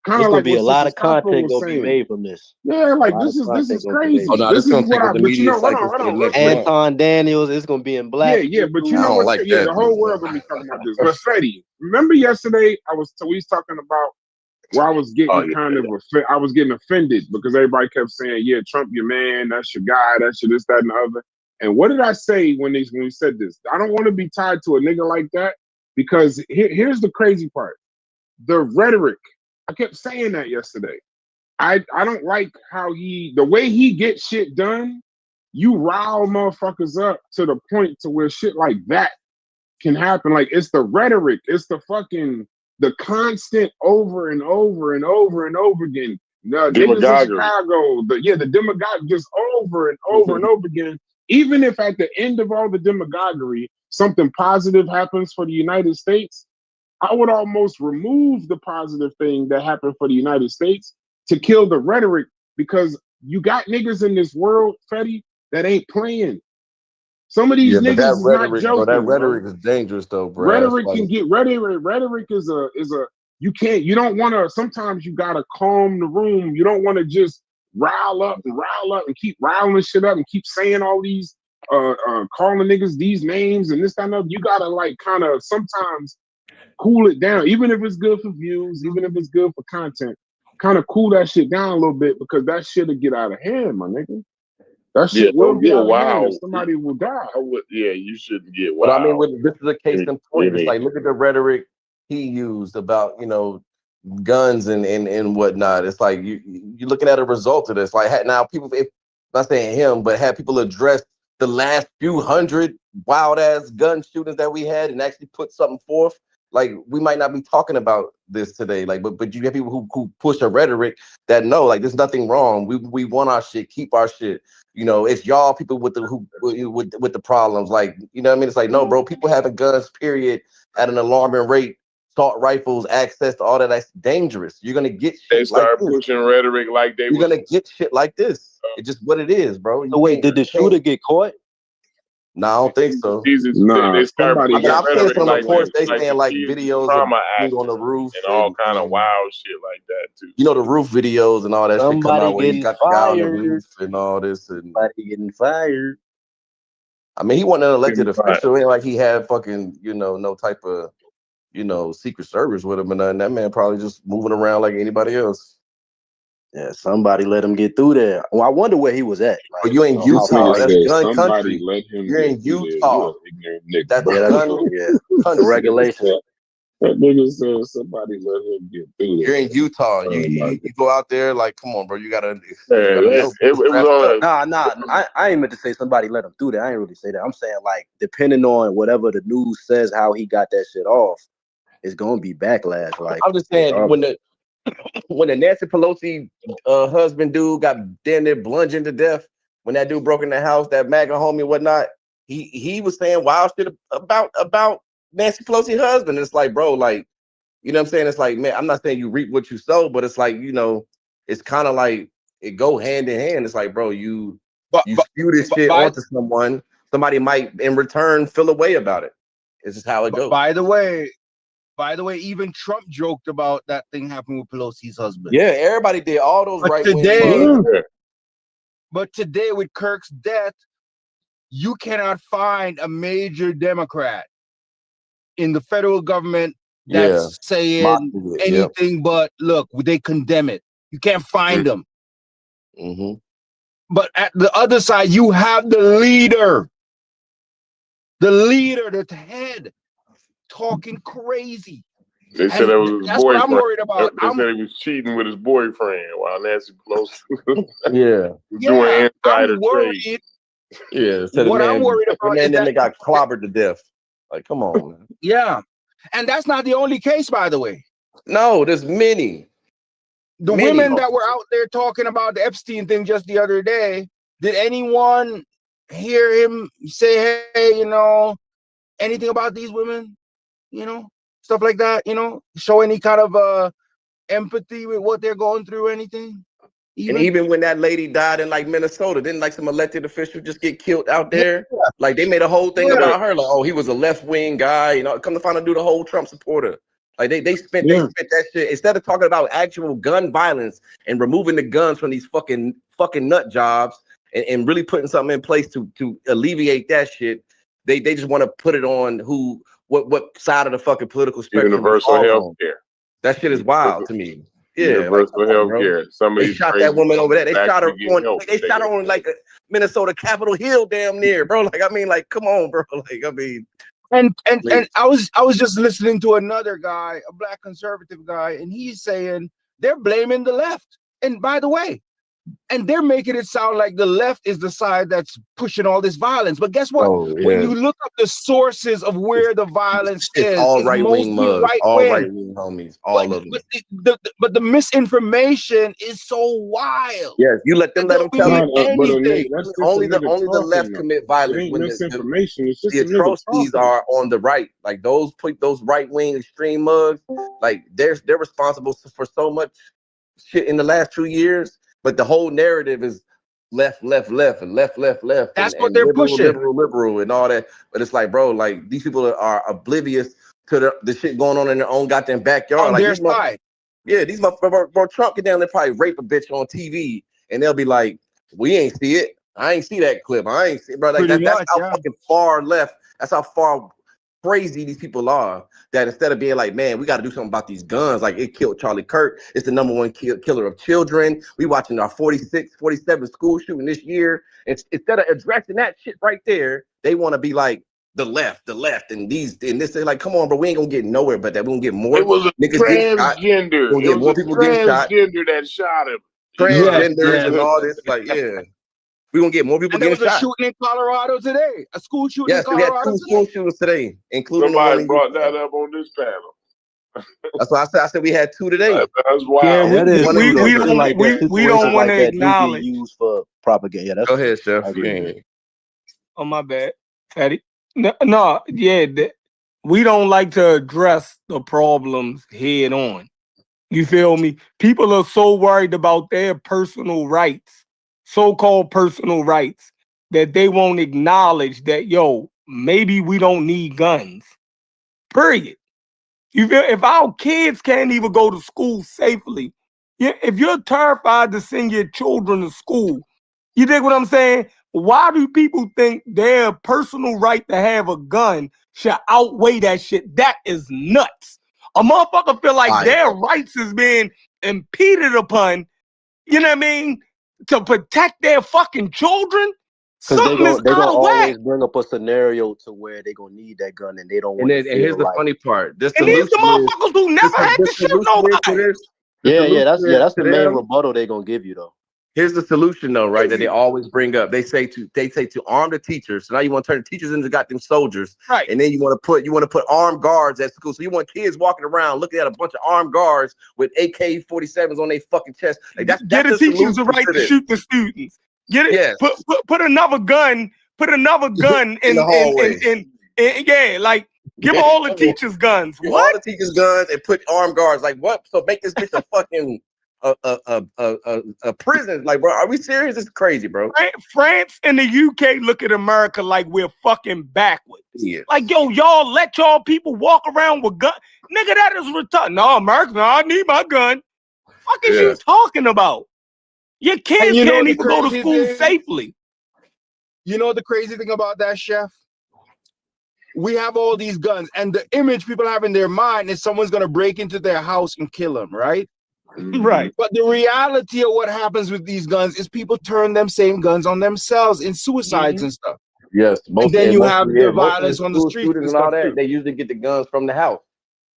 kind It's of gonna like be what a lot Sister of Scarpa content was gonna be saying. made from this. Yeah, A like lot of this content is gonna be made crazy. Oh from no, This this is gonna what take I. up the But you media know, hold cycle for the on, real next quick. month. Anton Daniels. It's gonna be in Yeah, black. yeah, but you I know don't what's like yeah, that. the whole world gonna be talking about this. But Fetty, remember yesterday we was talking about where I was getting I was getting offended because everybody kept saying, "Yeah, Trump, your man, that's your guy, that's your this, that, and the other." And what did I say when we said this? I don't want to be tied to a nigga like that because here's the crazy part: the rhetoric. I kept saying that yesterday. I don't like how the way he gets shit done. You rile motherfuckers up to the point to where shit like that can happen. Like it's the rhetoric, it's the constant over and over and over and over again. The niggas in Chicago, the demagogue just over and over and over again. Even if at the end of all the demagoguery, something positive happens for the United States, I would almost remove the positive thing that happened for the United States to kill the rhetoric because you got niggas in this world, Fetty, that ain't playing. Some of these Yeah, but niggas that is not rhetoric, bro, that joking, rhetoric bro. is dangerous though, bro. That's Rhetoric like, can get rhetoric is a you don't want to. Sometimes you gotta calm the room. You don't want to just rile up and keep riling shit up and keep saying all these calling niggas these names and this kind of. You gotta like kind of sometimes cool it down, even if it's good for views, even if it's good for content. Kind of cool that shit down a little bit because that shit'll get out of hand, my nigga. That shit will get out of hand and somebody will die. You shouldn't get but I mean, wild. this is a case in point. It's like, look at the rhetoric he used about, guns and whatnot. It's like you're looking at a result of this. Like now people, if not saying him, but had people address the last few hundred wild ass gun shootings that we had and actually put something forth, like we might not be talking about this today. Like, but you have people who push a rhetoric that no, like there's nothing wrong. We want our shit, keep our shit. It's y'all people with the problems. Like, you know what I mean? It's like, no, bro, people having guns, period, at an alarming rate. Assault rifles, access to all that's dangerous. You're gonna get shit they start like this. pushing rhetoric like You're gonna get shit like this. It's just what it is, bro. So wait, did the shooter get caught? No, I don't think so. Nah, they start somebody pushing I've seen some like reports. They the saying like kids videos of trauma being act on the roof and all kind of wild shit like that too. The roof videos and all that shit come out where he got the guy on the roof and all this. And somebody getting fired. I mean, he wasn't an elected official. It ain't like he had fucking, no type of, Secret Service with him and nothing. That man probably just moving around like anybody else. Yeah, somebody let him get through there. Well, I wonder where he was at. Like, but you in Utah. That's gun somebody country. let him You're in Utah. That's that's gun the regulation. That nigga said somebody let him get through there. You're in Utah. You go out there like, come on, bro. You gotta. It was on Nah. I ain't meant to say somebody let him through there. I ain't really say that. I'm saying like, depending on whatever the news says, how he got that shit off, it's gonna be backlash. Like, I'm just saying when the Nancy Pelosi husband dude got damn near bludgeoned to death, when that dude broke in the house, that MAGA homie and whatnot, he was saying wild shit about Nancy Pelosi's husband. It's like, bro, like, you know what I'm saying? It's like, man, I'm not saying you reap what you sow, but it's like, it's kind of like it go hand in hand. It's like, bro, you spew this shit onto someone, somebody might in return feel a way about it. It's just how it goes. By the way, even Trump joked about that thing happening with Pelosi's husband. Yeah, everybody did. All those right But today, with Kirk's death, you cannot find a major Democrat in the federal government that's saying anything but, look, they condemn it. You can't find them. Mm-hmm. But at the other side, you have the leader, the head, talking crazy. They said that was his that's boyfriend. What I'm worried about. They said he was cheating with his boyfriend while Nancy Pelosi doing insider trade. Yeah, what I'm worried about is that they got clobbered to death. Like, come on, man. Yeah, and that's not the only case, by the way. No, there's many. The women that were out there talking about the Epstein thing just the other day, did anyone hear him say, hey, anything about these women? stuff like that, you know, show any kind of empathy with what they're going through or anything? And even when that lady died in like Minnesota, didn't like some elected official just get killed out there? Yeah. Like they made a whole thing about her. Like, oh, he was a left-wing guy, you know, come to find out, do the whole Trump supporter. Like they spent that shit instead of talking about actual gun violence and removing the guns from these fucking nut jobs and really putting something in place to alleviate that shit. They just want to put it on what side of the fucking political spectrum. Universal health care. That shit is wild to me. Yeah, universal health care. They shot that woman over there. They shot her on like a Minnesota Capitol Hill, damn near, bro. Like, I mean, like, come on, bro. Like, I mean, and I was just listening to another guy, a black conservative guy, and he's saying they're blaming the left. And by the way, and they're making it sound like the left is the side that's pushing all this violence. But guess what? When you look up the sources of where the violence is, all right-wing mugs, all right-wing homies, all of them. But the misinformation is so wild. Yes, you let them tell you anything. Only the left commit violence when the atrocities are on the right. Like those right-wing extreme mugs, like they're responsible for so much shit in the last 2 years. But the whole narrative is left, and left. That's what and they're pushing. Liberal, and all that. But it's like, bro, like these people are oblivious to the shit going on in their own goddamn backyard. On like their side. These motherfuckers, bro, Trump get down there probably rape a bitch on TV, and they'll be like, we ain't see it. I ain't see that clip. I ain't see it, bro. Like that's how fucking far left. That's how far crazy these people are, that instead of being like, man, we got to do something about these guns, like it killed Charlie Kirk, it's the #1 killer of children, we watching our 46 47 school shooting this year, instead of addressing that shit right there, they want to be like the left and this. They're like, come on, bro, we ain't gonna get nowhere but that. We gonna get more. It was a transgender. We'll get more people getting shot. That shot him. Transgenders and all this, like, yeah. We're going to get more people getting shot. There was a shooting in Colorado today. A school shooting in Colorado. Yes, we had 2 school shootings today, including somebody brought that up on this panel. That's why I said we had 2 today. That's wild. Yeah, we don't want to acknowledge. Used for propaganda. Yeah, go ahead, Chef. Oh, my bad, Fatty. No, we don't like to address the problems head on. You feel me? People are so worried about their personal rights, so-called personal rights, that they won't acknowledge that, maybe we don't need guns. Period. You feel? If our kids can't even go to school safely, if you're terrified to send your children to school, you dig what I'm saying? Why do people think their personal right to have a gun should outweigh that shit? That is nuts. A motherfucker feel like their rights is being impeded upon, you know what I mean, to protect their fucking children. Something is they're out gonna of whack. always bring up a scenario to where they're gonna need that gun and they don't want. And here's the funny part. And these the motherfuckers who never had to shoot nobody. That's the main rebuttal they're gonna give you though. Here's the solution though, right? That they always bring up. They say to arm the teachers. So now you want to turn the teachers into goddamn soldiers, right? And then you want to put armed guards at school. So you want kids walking around looking at a bunch of armed guards with AK-47s on their fucking chest. Like that's the teachers the right to shoot the students. Get it? Yes. Put another gun. Put another gun in the hallway. Like give all the teachers guns. Give all the teachers guns and put armed guards. Like what? So make this bitch a fucking a prison. Like, bro, are we serious? It's crazy, bro. France and the UK look at America like we're fucking backwards. Yeah. Like, y'all let y'all people walk around with guns. Nigga, that is retarded. No, America, I need my gun. Fuck is you talking about? Your kids can't even go to school safely. You know the crazy thing about that, Chef? We have all these guns, and the image people have in their mind is someone's gonna break into their house and kill them, right? Right. But the reality of what happens with these guns is people turn them same guns on themselves in suicides and stuff. Yes. And then you have the violence on the streets and all that. They usually get the guns from the house.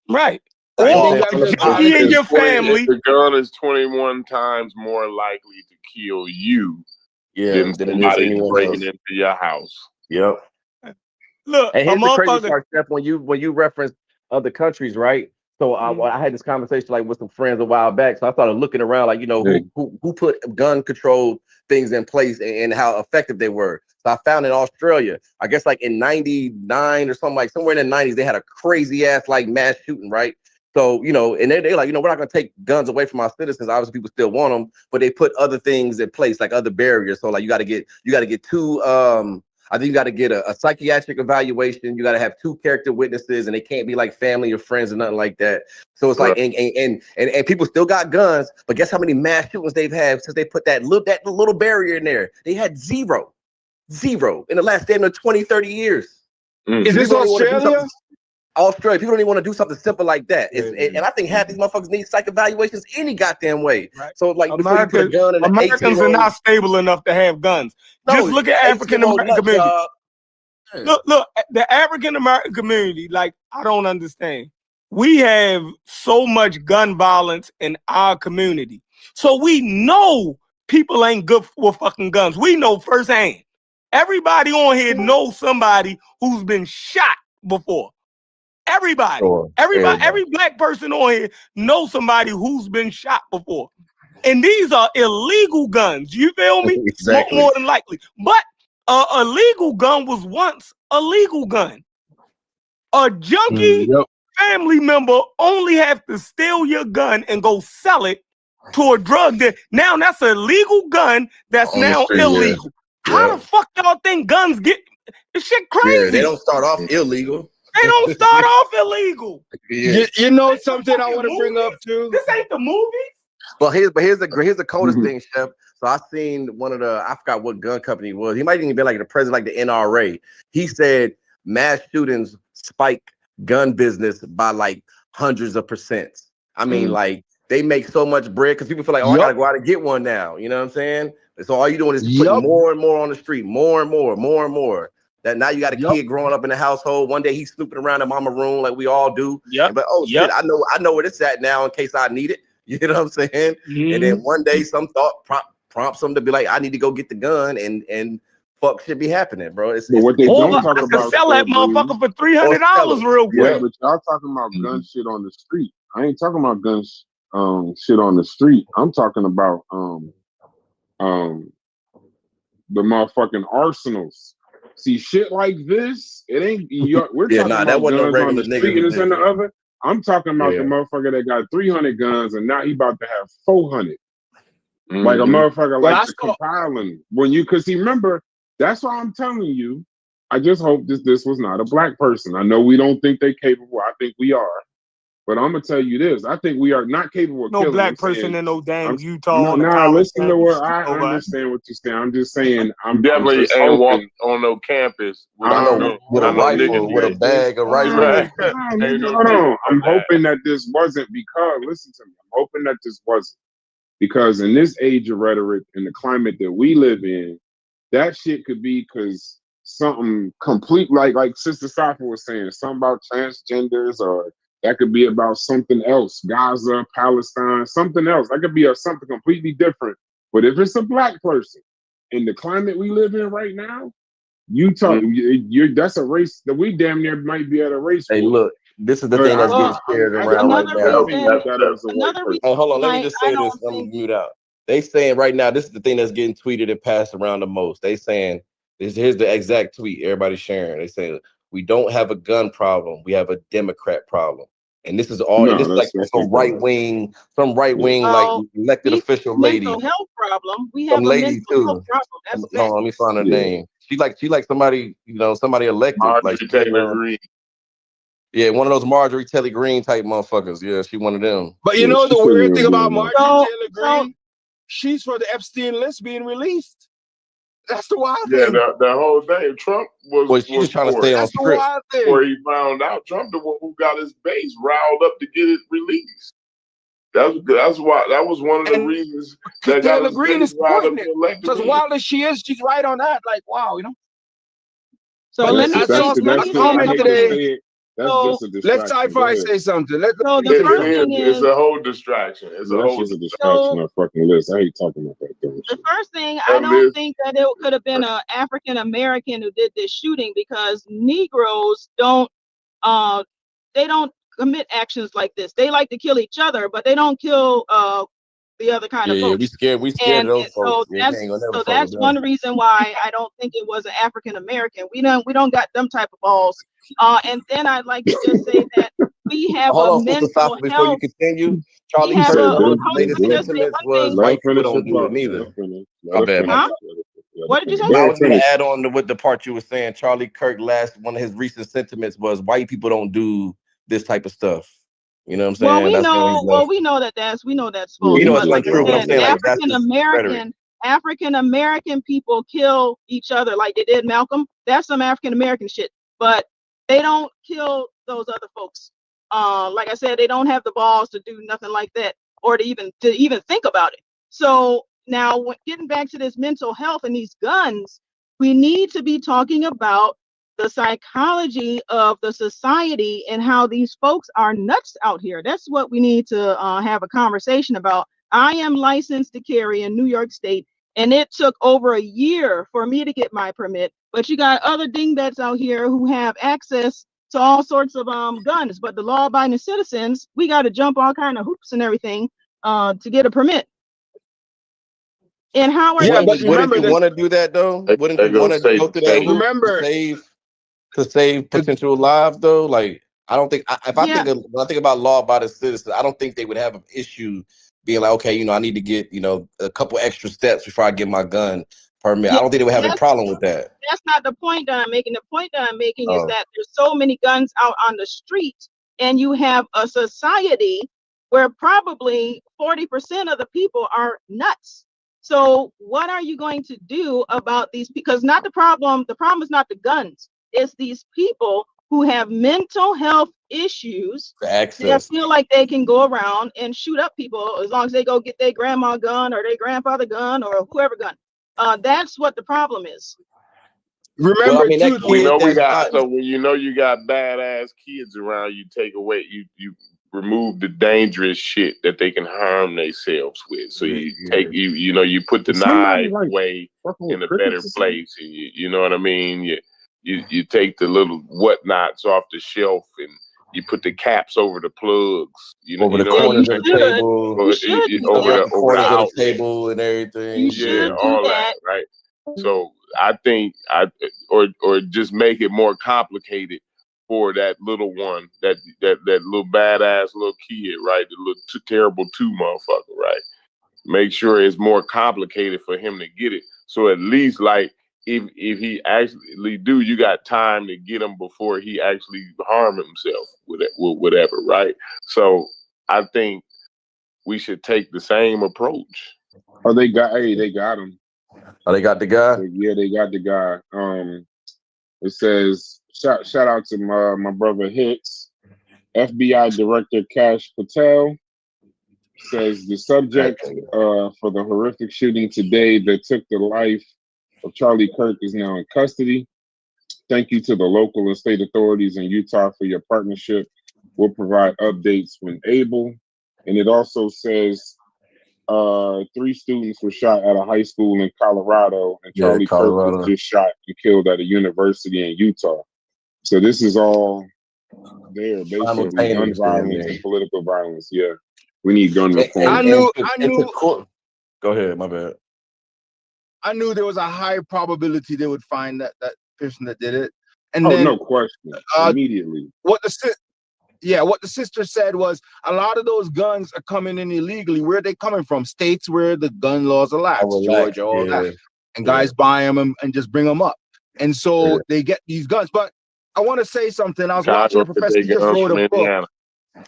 Right. Or you and your family. The gun is 21 times more likely to kill you than somebody breaking into your house. Yep. Look, and here's the crazy part, Steph, when you reference other countries, right? So I had this conversation like with some friends a while back. So I started looking around, like, you know, who put gun control things in place and how effective they were. So I found in Australia, I guess like in 99 or something, like somewhere in the 90s, they had a crazy ass like mass shooting, right? So, you know, and they're like, you know, we're not going to take guns away from our citizens. Obviously, people still want them, but they put other things in place, like other barriers. So like you got to get two, I think you got to get a psychiatric evaluation. You got to have 2 character witnesses, and they can't be like family or friends or nothing like that. So it's like, and people still got guns, but guess how many mass shootings they've had since they put that little barrier in there? They had zero in the last 10 or 20, 30 years. Is this Australia? Australia, people don't even want to do something simple like that. And I think half these motherfuckers need psych evaluations any goddamn way. Right. So like before you put a gun in Americans are not stable enough to have guns. Just look at African American community. Look, the African American community, like, I don't understand. We have so much gun violence in our community. So we know people ain't good with fucking guns. We know firsthand. Everybody on here knows somebody who's been shot before. Everybody, every black person on here knows somebody who's been shot before. And these are illegal guns. You feel me? Exactly. More than likely. But a legal gun was once a legal gun. A junkie family member only have to steal your gun and go sell it to a drug dealer. Now that's a legal gun that's now illegal. How the fuck y'all think guns get? This shit crazy. Yeah, they don't start off illegal. They don't start off illegal. You know something I want to bring up too? This ain't the movie. Well, here's the coldest thing, Chef. So I seen one of the, I forgot what gun company it was. He might even be like the president, like the NRA. He said mass shootings spike gun business by like hundreds of %. I mean, like they make so much bread because people feel like, oh, I gotta go out and get one now. You know what I'm saying? So all you doing is putting more and more on the street, more and more. That now you got a kid growing up in the household. One day he's snooping around in mama's room like we all do. But shit, I know where it's at now in case I need it. You know what I'm saying? And then one day some thought prompts them to be like, I need to go get the gun and fuck should be happening, bro. It's what they don't talk I about. Sell that motherfucker for $300 real quick. Yeah, but y'all talking about gun shit on the street. I ain't talking about gun shit on the street. I'm talking about the motherfucking arsenals. See, shit like this, it ain't. We're talking about that wasn't guns no on the street and this and the other. I'm talking about the Yeah. motherfucker that got 300 guns and now he about to have 400. Like a motherfucker like the compiling. Because remember, that's why I'm telling you, I just hope this was not a black person. I know we don't think they're capable. I think we are. But I'm gonna tell you this: I think we are not capable of killing. No black I'm person saying, in no damn Utah. Nah, listen to what I understand what you're saying. I'm just saying I'm definitely just ain't walking on no campus with a rifle, with a bag of rifle. Hold on. I'm hoping that this wasn't because, listen to me, I'm hoping that this wasn't because in this age of rhetoric and the climate that we live in, that shit could be because something complete, like Sister Safa was saying, something about transgenders, or that could be about something else, Gaza, Palestine, something else. That could be something completely different. But if it's a black person in the climate we live in right now, that's a race that we damn near might be at a race. Hey, look, this is the thing that's getting shared around right now. Hey, hold on, let me just say this. I'm gonna mute out. They saying right now, this is the thing that's getting tweeted and passed around the most. They saying here's the exact tweet everybody's sharing. They say we don't have a gun problem, we have a Democrat problem. And this is all this is like some right wing like elected official lady. Mental health problem. We have some a lady mental health problem. No, let me find her name. She like somebody, somebody elected. Marjorie Taylor Greene. Yeah, one of those Marjorie Taylor Greene type motherfuckers. Yeah, she one of them. But you know the weird thing about Marjorie Taylor Greene? She's for the Epstein list being released. That's the wild thing. Yeah, the whole thing. Trump was she's trying to stay on script. Where he found out Trump the one who got his base riled up to get it released. That's why that was one of the reasons that Taylor Greene is riled up. Because wild as she is, she's right on that. Like, wow, So let me comment today. That's just a distraction. Let Sci-Fi say something. It's a whole distraction. It's a whole distraction of fucking list. I ain't talking about that. The first thing, I don't think that it could have been an African American who did this shooting because Negroes don't commit actions like this. They like to kill each other, but they don't kill the other kind of folks. We scared of those folks. So that's one reason why I don't think it was an African American. We don't got them type of balls. And then I'd like to just say that we have a mental health. Before you continue, Charlie Kirk, latest sentiments was white people don't do it neither. My bad. What did you say? I was going to add on to what the part you were saying. Charlie Kirk, one of his recent sentiments was white people don't do this type of stuff. You know what I'm saying? We know that's false. We know it's untrue, but I'm saying African American people kill each other like they did Malcolm. That's some African American shit. But they don't kill those other folks. Like I said, they don't have the balls to do nothing like that, or to even think about it. So now, getting back to this mental health and these guns, we need to be talking about the psychology of the society and how these folks are nuts out here. That's what we need to have a conversation about. I am licensed to carry in New York State, and it took over a year for me to get my permit. But you got other dingbats out here who have access to all sorts of guns. But the law-abiding citizens, we got to jump all kind of hoops and everything to get a permit. And how are but remember, wouldn't you want to do that though? Wouldn't you want to go through that hoop to save potential lives though? Like, I don't think when I think about law-abiding citizens, I don't think they would have an issue being like, okay, I need to get a couple extra steps before I get my gun permit. I don't think they would have a problem with that. That's not the point that I'm making. The point that I'm making is that there's so many guns out on the street, and you have a society where probably 40% of the people are nuts. So what are you going to do about these? Because the problem is not the guns. It's these people who have mental health issues that feel like they can go around and shoot up people as long as they go get their grandma gun or their grandfather gun or whoever gun. That's what the problem is. Remember, when you got badass kids around, you take away, you remove the dangerous shit that they can harm themselves with. So you put the knife away in a better place. And you know what I mean? You take the little whatnots off the shelf and you put the caps over the plugs. Over the corners of the table, over the table and everything. All that, right? So I think or just make it more complicated for that little one, that little badass little kid, right? The little terrible motherfucker, right? Make sure it's more complicated for him to get it. So at least if he actually do, you got time to get him before he actually harm himself with whatever, right? So I think we should take the same approach. Oh, they got him. Oh, they got the guy? Yeah, they got the guy. It says, shout out to my brother Hicks. FBI Director Kash Patel says the subject for the horrific shooting today that took the life of Charlie Kirk is now in custody. Thank you to the local and state authorities in Utah for your partnership. We'll provide updates when able. And it also says 3 students were shot at a high school in Colorado, and Charlie Kirk was just shot and killed at a university in Utah. So this is all there, basically gun violence and political violence. Yeah, we need gun reform. I knew. Go ahead, my bad. I knew there was a high probability they would find that person that did it. And no question, immediately. What the sister said was a lot of those guns are coming in illegally. Where are they coming from? States where the gun laws are lax, Georgia, all that. And guys buy them and just bring them up. And so they get these guns. But I want to say something. I was watching a professor just wrote a book.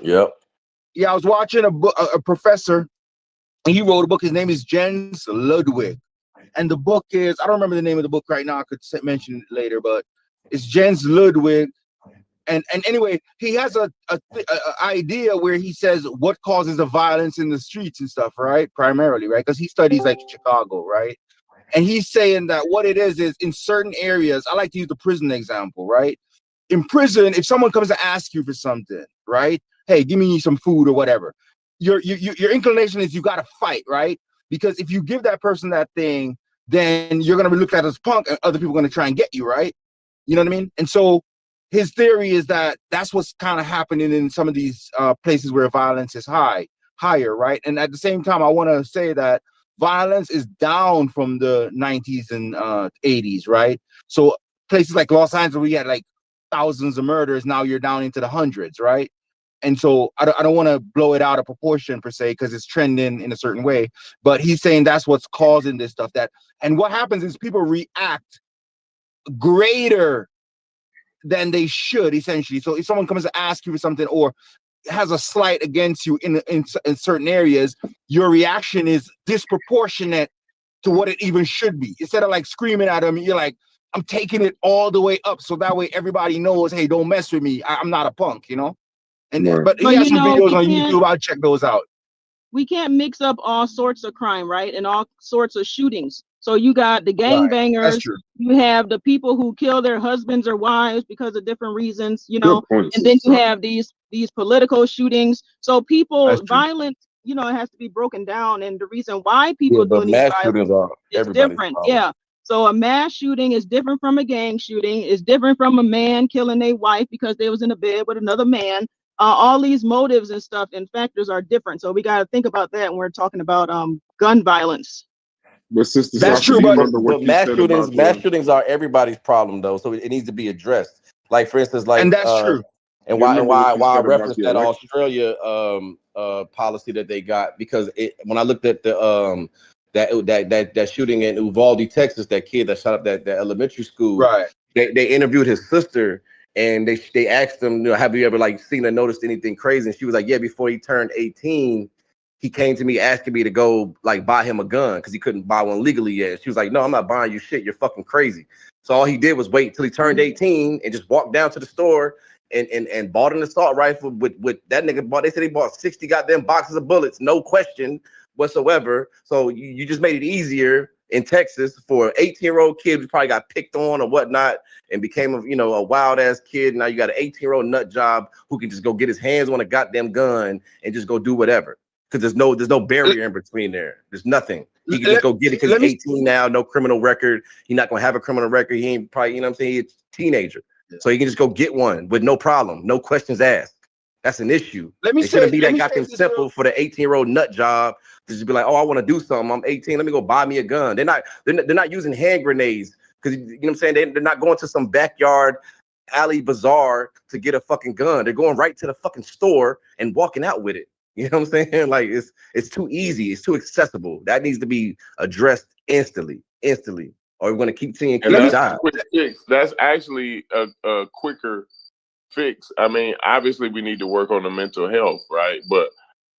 Yep. Yeah, I was watching a professor, and he wrote a book. His name is Jens Ludwig. And the book is, I don't remember the name of the book right now. I could mention it later, but it's Jens Ludwig. And anyway, he has a idea where he says what causes the violence in the streets and stuff, right? Primarily, right? Because he studies like Chicago, right? And he's saying that what it is in certain areas, I like to use the prison example, right? In prison, if someone comes to ask you for something, right? Hey, give me some food or whatever. Your inclination is you got to fight, right? Because if you give that person that thing, then you're going to be looked at as punk and other people are going to try and get you, right? You know what I mean? And so his theory is that that's what's kind of happening in some of these places where violence is higher, right? And at the same time, I want to say that violence is down from the 90s and 80s, right? So places like Los Angeles, we had like thousands of murders. Now you're down into the hundreds, right? And so I don't want to blow it out of proportion per se, because it's trending in a certain way. But he's saying that's what's causing this stuff. And what happens is people react greater than they should, essentially. So if someone comes to ask you for something or has a slight against you in certain areas, your reaction is disproportionate to what it even should be. Instead of like screaming at them, you're like, I'm taking it all the way up, so that way everybody knows, hey, don't mess with me. I'm not a punk, you know. And Right. but he has some videos on YouTube. I'll check those out. We can't mix up all sorts of crime, right? And all sorts of shootings. So you got the gangbangers. That's true. You have the people who kill their husbands or wives because of different reasons, you know. Good point, And then you sister. have these political shootings. So people, violence, you know, it has to be broken down. And the reason why people doing these violence is different. Yeah. So a mass shooting is different from a gang shooting. It's different from a man killing their wife because they was in a bed with another man. All these motives and stuff and factors are different. So we got to think about that when we're talking about gun violence. But sister, That's true. But mass shootings are everybody's problem though. So it needs to be addressed. Like for instance, like and that's true. And why I referenced that Australia policy that they got, because when I looked at the that shooting in Uvalde, Texas, that kid that shot up that elementary school, right? They interviewed his sister. And they asked him, you know, have you ever like seen or noticed anything crazy? And she was like, yeah, before he turned 18, he came to me asking me to go like buy him a gun because he couldn't buy one legally yet. She was like, no, I'm not buying you shit. You're fucking crazy. So all he did was wait till he turned 18 and just walked down to the store and bought an assault rifle with that nigga bought. They said he bought 60 goddamn boxes of bullets, no question whatsoever. So you just made it easier in Texas for an 18-year-old kid who probably got picked on or whatnot and became a wild ass kid. Now you got an 18-year-old nut job who can just go get his hands on a goddamn gun and just go do whatever. Because there's no barrier in between there. There's nothing. He can just go get it because he's 18 now, no criminal record. He's not gonna have a criminal record. He ain't probably, you know what I'm saying? He's a teenager. Yeah. So he can just go get one with no problem, no questions asked. That's an issue. It shouldn't be that goddamn simple for the 18-year-old nut job to just be like, oh, I want to do something. I'm 18. Let me go buy me a gun. They're not using hand grenades because, you know what I'm saying? They're not going to some backyard alley bazaar to get a fucking gun. They're going right to the fucking store and walking out with it. You know what I'm saying? Like it's too easy. It's too accessible. That needs to be addressed instantly, or we're going to keep seeing kids die. That's actually a quicker fix. I mean, obviously we need to work on the mental health, right? But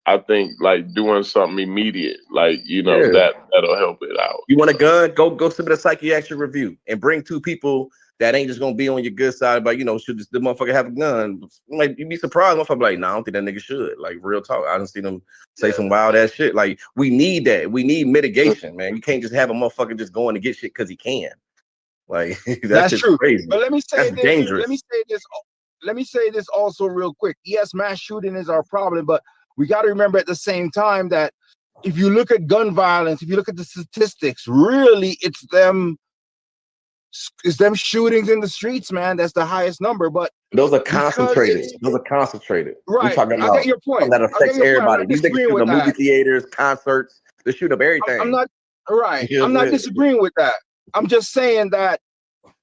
I think like doing something immediate, like, you know, that'll help it out. You want a gun? Go submit a psychiatric review and bring two people that ain't just gonna be on your good side. But, you know, should the motherfucker have a gun? Like, you'd be surprised. Motherfucker like, nah, I don't think that nigga should. Like, real talk. I done seen them say some wild ass shit. Like, we need that. We need mitigation, man. You can't just have a motherfucker just going to get shit because he can. Like, that's true. Crazy. But let me say that's dangerous. Let me say this also real quick. Yes, mass shooting is our problem, but we got to remember at the same time that if you look at gun violence, if you look at the statistics, really it's them shootings in the streets, man. That's the highest number. But those are concentrated. Right. Talking about I get your point. That affects everybody. These niggas shoot up movie theaters, concerts. They shoot up everything. I'm not right. I'm not disagreeing with that. I'm just saying that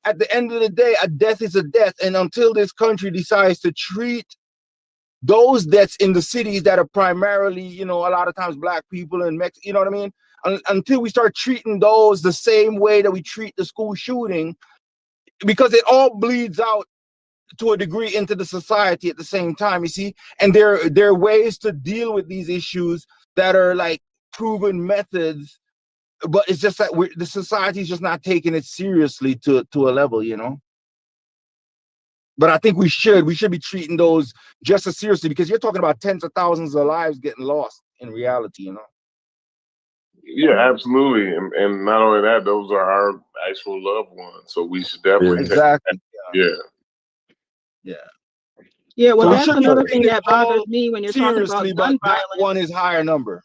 at the end of the day, a death is a death. And until this country decides to treat those deaths in the cities that are primarily, you know, a lot of times black people and you know what I mean? Until we start treating those the same way that we treat the school shooting, because it all bleeds out to a degree into the society at the same time, you see? And there are ways to deal with these issues that are like proven methods, but it's just that the society is just not taking it seriously to a level, you know? But I think we should be treating those just as seriously, because you're talking about tens of thousands of lives getting lost in reality, you know? Yeah, absolutely. And not only that, those are our actual loved ones. So we should definitely exactly. Yeah, well, so that's another thing that bothers me when you're talking about gun violence. One is higher number.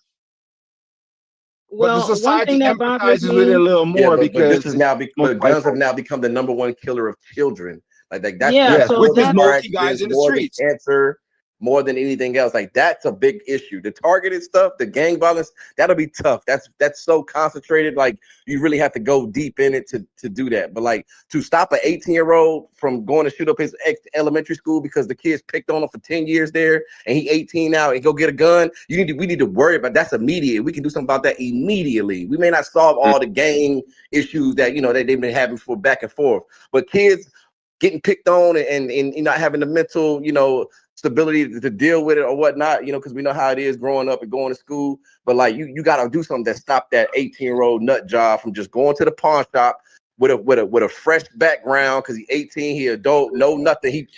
Well, but the society one thing empathizes with it a little more because guns have now become the number one killer of children. Like Yeah, that's so more with than his car multi guys accidents, in the more than streets. cancer, more than anything else. Like that's a big issue. The targeted stuff, the gang violence, that'll be tough. That's so concentrated. Like you really have to go deep in it to do that. But like to stop an 18-year-old from going to shoot up his elementary school because the kids picked on him for 10 years there and he 18 now and go get a gun, we need to worry about that's immediate. We can do something about that immediately. We may not solve all the gang issues that that they've been having for back and forth, but kids getting picked on and not having the mental, stability to deal with it or whatnot, because we know how it is growing up and going to school. But like you got to do something that stop that 18-year-old nut job from just going to the pawn shop with a fresh background because he's 18, he adult, no nothing. He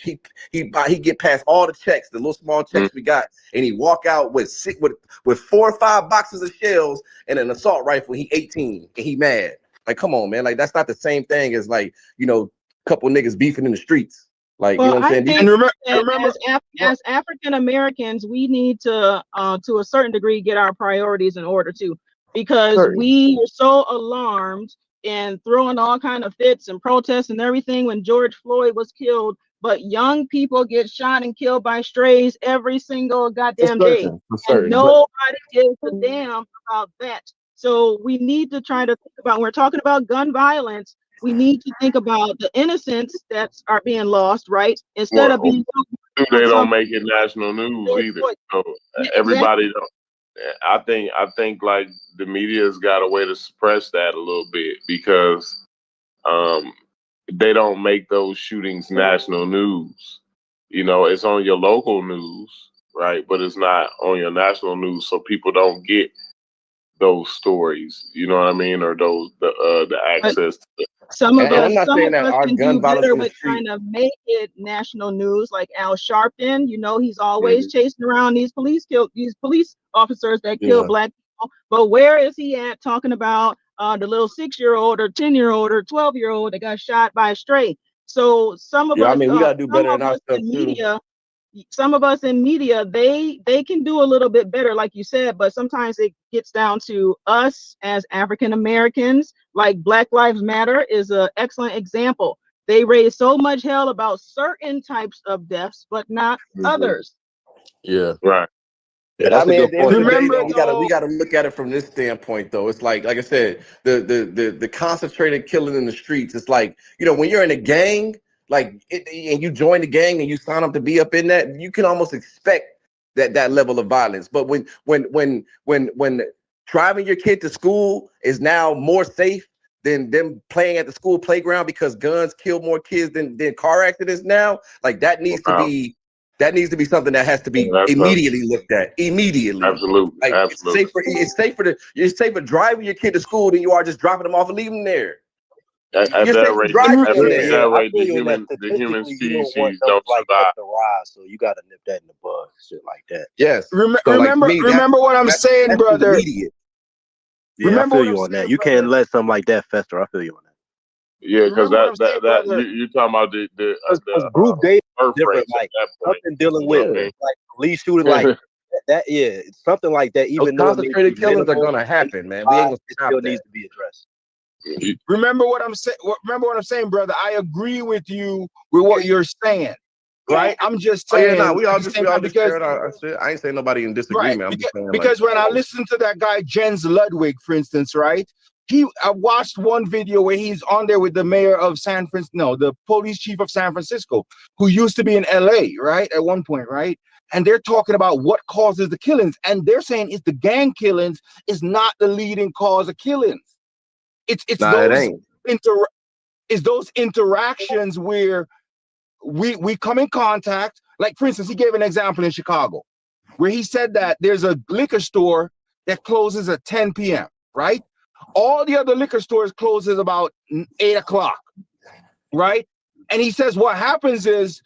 get past all the checks, the little small checks we got, and he walk out with 4 or 5 boxes of shells and an assault rifle. He 18 and he mad. Like, come on, man. Like that's not the same thing as like couple niggas beefing in the streets. Like, well, what I'm saying? And remember, as African Americans, we need to a certain degree, get our priorities in order too, because we were so alarmed and throwing all kind of fits and protests and everything when George Floyd was killed. But young people get shot and killed by strays every single goddamn day, and nobody gives a damn about that. So we need to try to think about, when we're talking about gun violence, we need to think about the innocents that are being lost, right? Instead of being, they don't make it national news either. So everybody don't. I think like the media's got a way to suppress that a little bit because they don't make those shootings national news. It's on your local news, right? But it's not on your national news, so people don't get those stories. You know what I mean? Or the access to the. Some of I'm not us saying that our can gun do violence better in the with street. trying to make it national news, like Al Sharpton. He's always chasing around these police officers that kill black people. But where is he at talking about the little 6-year-old or 10-year-old or 12-year-old that got shot by a stray? So some of us, we gotta do better in our stuff too. Some of us in media, they can do a little bit better, like you said, but sometimes it gets down to us as African Americans. Like Black Lives Matter is an excellent example. They raise so much hell about certain types of deaths, but not others. Yeah, right. Yeah, that's I mean, a at good the end point. of the day, Remember, we gotta look at it from this standpoint, though. It's like I said, the concentrated killing in the streets. It's like when you're in a gang, and you join the gang and you sign up to be up in that, you can almost expect that level of violence. But when driving your kid to school is now more safe than them playing at the school playground because guns kill more kids than car accidents now, like that needs to be. That needs to be something that has to be immediately looked at. Immediately. Absolutely. Like it's safer driving your kid to school than you are just dropping them off and leaving them there. At that rate, the human species don't survive. So you gotta nip that in the bud, shit like that. Yes. Remember what I'm saying, brother. Yeah, remember I feel you on that. You can't let something like that fester. I feel you on that. Yeah, because you talking about the group data birth different, rates like at that point. something dealing with like police shooting, like that. Yeah, something like that. Even though concentrated killings are gonna happen, man. We ain't gonna stop still that. needs to be addressed. Remember what I'm saying. Remember what I'm saying, brother. I agree with you with what you're saying, right? I'm just saying. We all just sharing our shit. I ain't saying nobody in disagreement. Right, I'm just saying, because when I listened to that guy Jens Ludwig, for instance, right? I watched one video where he's on there with the mayor of the police chief of San Francisco, who used to be in LA, right? At one point, right? And they're talking about what causes the killings. And they're saying it's the gang killings is not the leading cause of killings. It's those interactions where we come in contact. Like, for instance, he gave an example in Chicago where he said that there's a liquor store that closes at 10 p.m., right? All the other liquor stores closes about 8 o'clock, right? And he says what happens is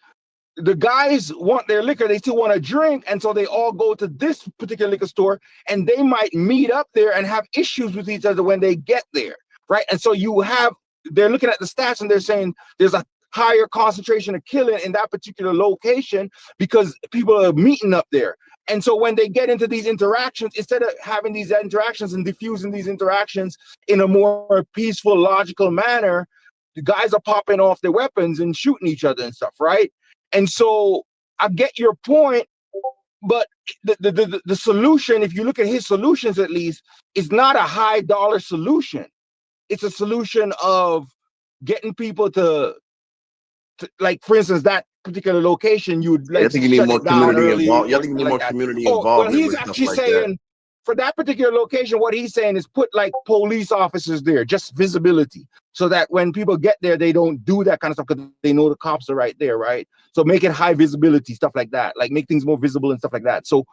the guys want their liquor, they still want to drink, and so they all go to this particular liquor store, and they might meet up there and have issues with each other when they get there, right? And so they're looking at the stats and they're saying there's a higher concentration of killing in that particular location because people are meeting up there. And so when they get into these interactions, instead of having these interactions and diffusing these interactions in a more peaceful, logical manner, the guys are popping off their weapons and shooting each other and stuff, right? And so I get your point, but the solution, if you look at his solutions at least, is not a high dollar solution. It's a solution of getting people to like, for instance, that particular location, you would like I think you need more community involved. I think you need more community involvement. Well, he's actually saying for that particular location, what he's saying is put like police officers there, just visibility, so that when people get there, they don't do that kind of stuff because they know the cops are right there, right? So make it high visibility, stuff like that, like make things more visible and stuff like that. So,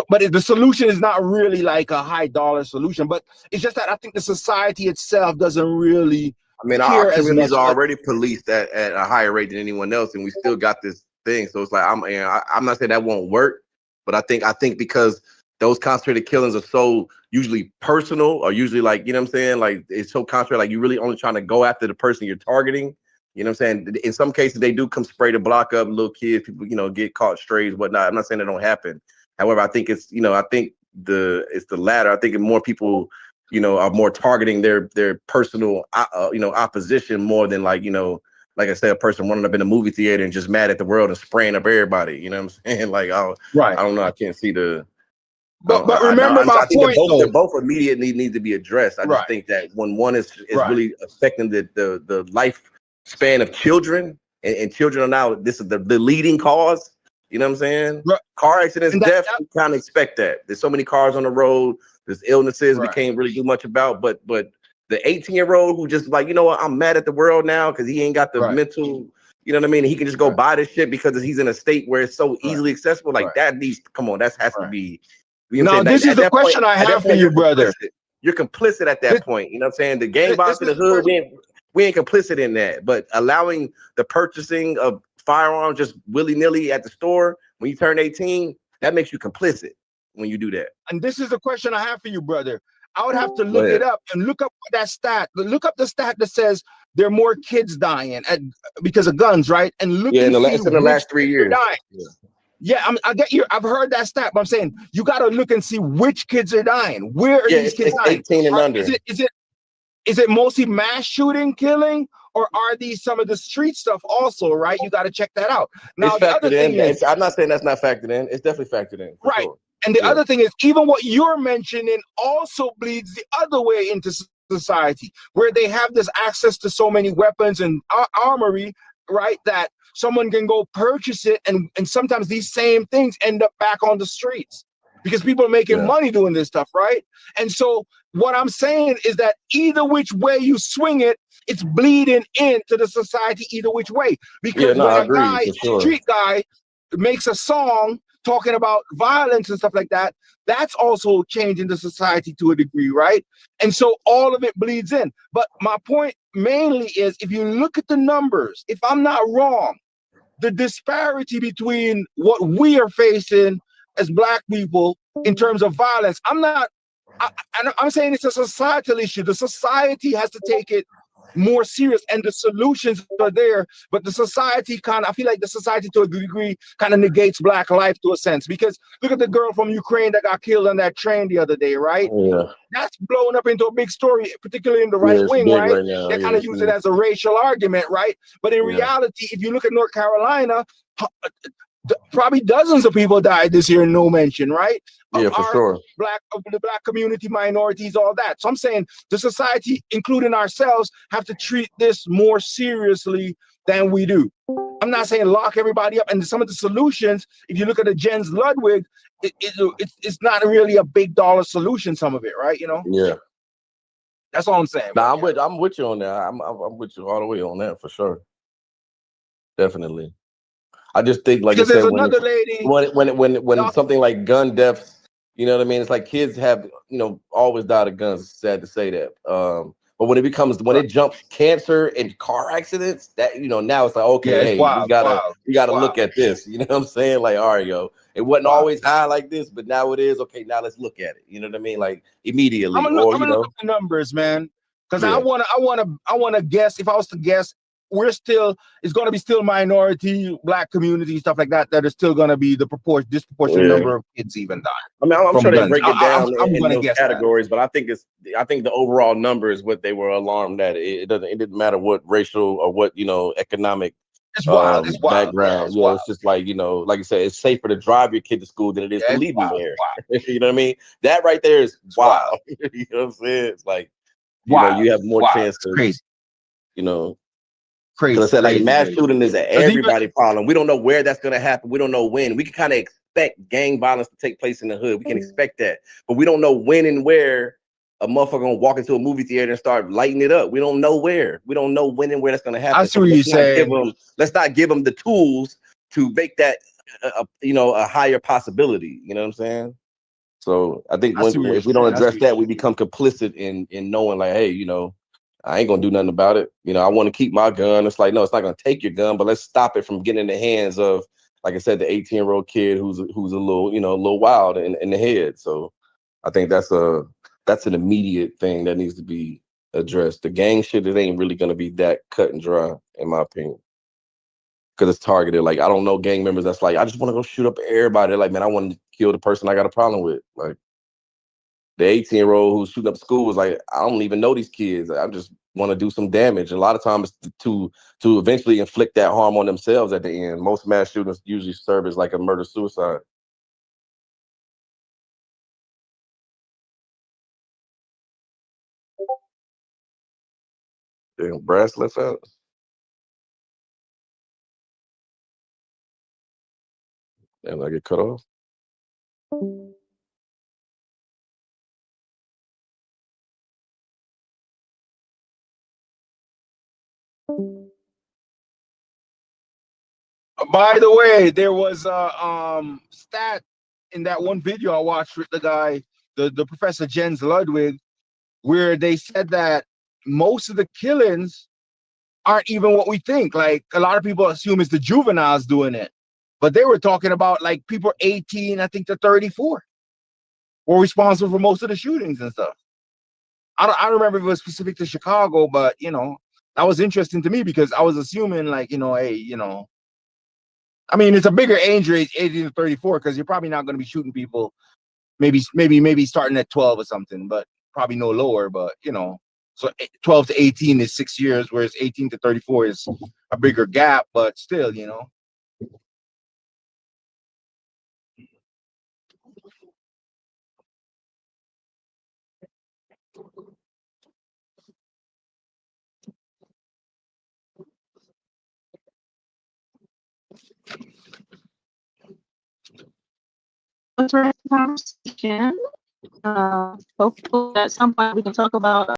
but the solution is not really like a high dollar solution, but it's just that I think the society itself doesn't really. I mean, our communities are already policed at a higher rate than anyone else, and we still got this thing. So it's like I'm not saying that won't work, but I think because those concentrated killings are so usually personal, or usually like, you know what I'm saying, like it's so concentrated, like you're really only trying to go after the person you're targeting. You know what I'm saying? In some cases, they do come spray the block up, little kids, people, you know, get caught strays, whatnot. I'm not saying that don't happen. However, I think it's, you know, it's the latter. I think more people, you know, are more targeting their personal, you know, opposition more than like, you know, like I said, a person running up in a movie theater and just mad at the world and spraying up everybody. You know what I'm saying? Like, right. I don't know. I can't see the. But remember my point. They're both immediate need to be addressed. I just think that when one is really affecting the lifespan of children, and children are now, this is the leading cause. You know what I'm saying? Right. Car accidents, death, you kind of expect that. There's so many cars on the road. There's illnesses we can't really do much about. But the 18-year-old who just like, you know what, I'm mad at the world now because he ain't got the mental, you know what I mean? He can just go buy this shit because he's in a state where it's so easily accessible. Like that needs, come on, that has to be. You know, this is the question I have for you, brother. You're complicit at that point. You know what I'm saying? The gang violence in the hood, we ain't complicit in that. But allowing the purchasing of firearms just willy-nilly at the store when you turn 18, that makes you complicit when you do that. And this is the question I have for you, brother. I would have to look it up and look up that stat. Look up the stat that says there are more kids dying because of guns, right? And look in the last 3 years. I get you. I've heard that stat, but I'm saying you got to look and see which kids are dying. Where are these kids dying? 18 and under. Is it mostly mass shooting, killing, or are these some of the street stuff also? Right, you got to check that out. Now, the other thing is, I'm not saying that's not factored in. It's definitely factored in. Right, sure. And the other thing is, even what you're mentioning also bleeds the other way into society, where they have this access to so many weapons and armory, right, that someone can go purchase it, and sometimes these same things end up back on the streets because people are making money doing this stuff, right? And so what I'm saying is that either which way you swing it, it's bleeding into the society either which way. Because when street guy makes a song talking about violence and stuff like that, that's also changing the society to a degree, right? And so all of it bleeds in. But my point mainly is, if you look at the numbers, if I'm not wrong, the disparity between what we are facing as Black people in terms of violence, I'm saying it's a societal issue. The society has to take it more serious, and the solutions are there, but the society I feel like the society to a degree kind of negates Black life to a sense, because look at the girl from Ukraine that got killed on that train the other day, right? Yeah. That's blown up into a big story, particularly in the right wing, right? They kind of use it as a racial argument, right? But in reality, if you look at North Carolina, probably dozens of people died this year, no mention, right? Yeah, for sure. The Black community, minorities, all that. So I'm saying the society, including ourselves, have to treat this more seriously than we do. I'm not saying lock everybody up. And some of the solutions, if you look at the Jens Ludwig, it's not really a big dollar solution, some of it, right? You know? Yeah. That's all I'm saying. I'm with you on that. I'm with you all the way on that for sure. Definitely. I just think, like, because there's another lady when something like gun deaths, you know what I mean? It's like kids have, you know, always died of guns. It's sad to say that. But when it jumps cancer and car accidents, that, you know, now it's like, okay, we gotta look at this. You know what I'm saying? Like, all right, yo, it wasn't always high like this, but now it is. Okay, now let's look at it. You know what I mean? Like immediately. I'm gonna look at the numbers, man, because I wanna guess. If I was to guess, it's going to be still minority, black community, stuff like that are still going to be the disproportionate number of kids even die. I mean, I'm sure they break it down I'm in gonna those guess categories, but I think the overall number is what they were alarmed at. It didn't matter what racial or what economic it's wild. It's wild. background. Yeah, It's just like like you said, it's safer to drive your kid to school than it is to leave them there. You know what I mean? That right there is wild. You know what I'm saying? It's like you have more chance to crazy. Crazy. Because I said, like, mass shooting is an everybody problem. We don't know where that's going to happen. We don't know when. We can kind of expect gang violence to take place in the hood. We can expect that. But we don't know when and where a motherfucker going to walk into a movie theater and start lighting it up. We don't know where. We don't know when and where that's going to happen. I see what you're saying. Let's not give them the tools to make that, a higher possibility. You know what I'm saying? So I think if we don't address that, we become complicit in knowing, like, hey, I ain't gonna do nothing about it. I want to keep my gun. It's like, no, it's not gonna take your gun, but let's stop it from getting in the hands of, like I said, the 18-year-old kid who's a little, a little wild in the head. So I think that's an immediate thing that needs to be addressed. The gang shit, it ain't really gonna be that cut and dry, in my opinion. Because it's targeted. Like, I don't know gang members that's like, I just want to go shoot up everybody. They're like, man, I want to kill the person I got a problem with. Like, the 18-year-old who's shooting up school was like, I don't even know these kids. I just want to do some damage. A lot of times to eventually inflict that harm on themselves at the end. Most mass shootings usually serve as like a murder-suicide. Damn, brass left out. Damn, I get cut off. By the way, there was a stat in that one video I watched with the guy, the Professor Jens Ludwig, where they said that most of the killings aren't even what we think. Like, a lot of people assume it's the juveniles doing it, but they were talking about like people 18, I think, to 34 were responsible for most of the shootings and stuff. I don't remember if it was specific to Chicago, but that was interesting to me because I was assuming, like, hey, I mean, it's a bigger age range, 18 to 34, because you're probably not going to be shooting people maybe starting at 12 or something, but probably no lower. But so 12 to 18 is 6 years, whereas 18 to 34 is a bigger gap, but still, Conversation. Hopefully at some point we can talk about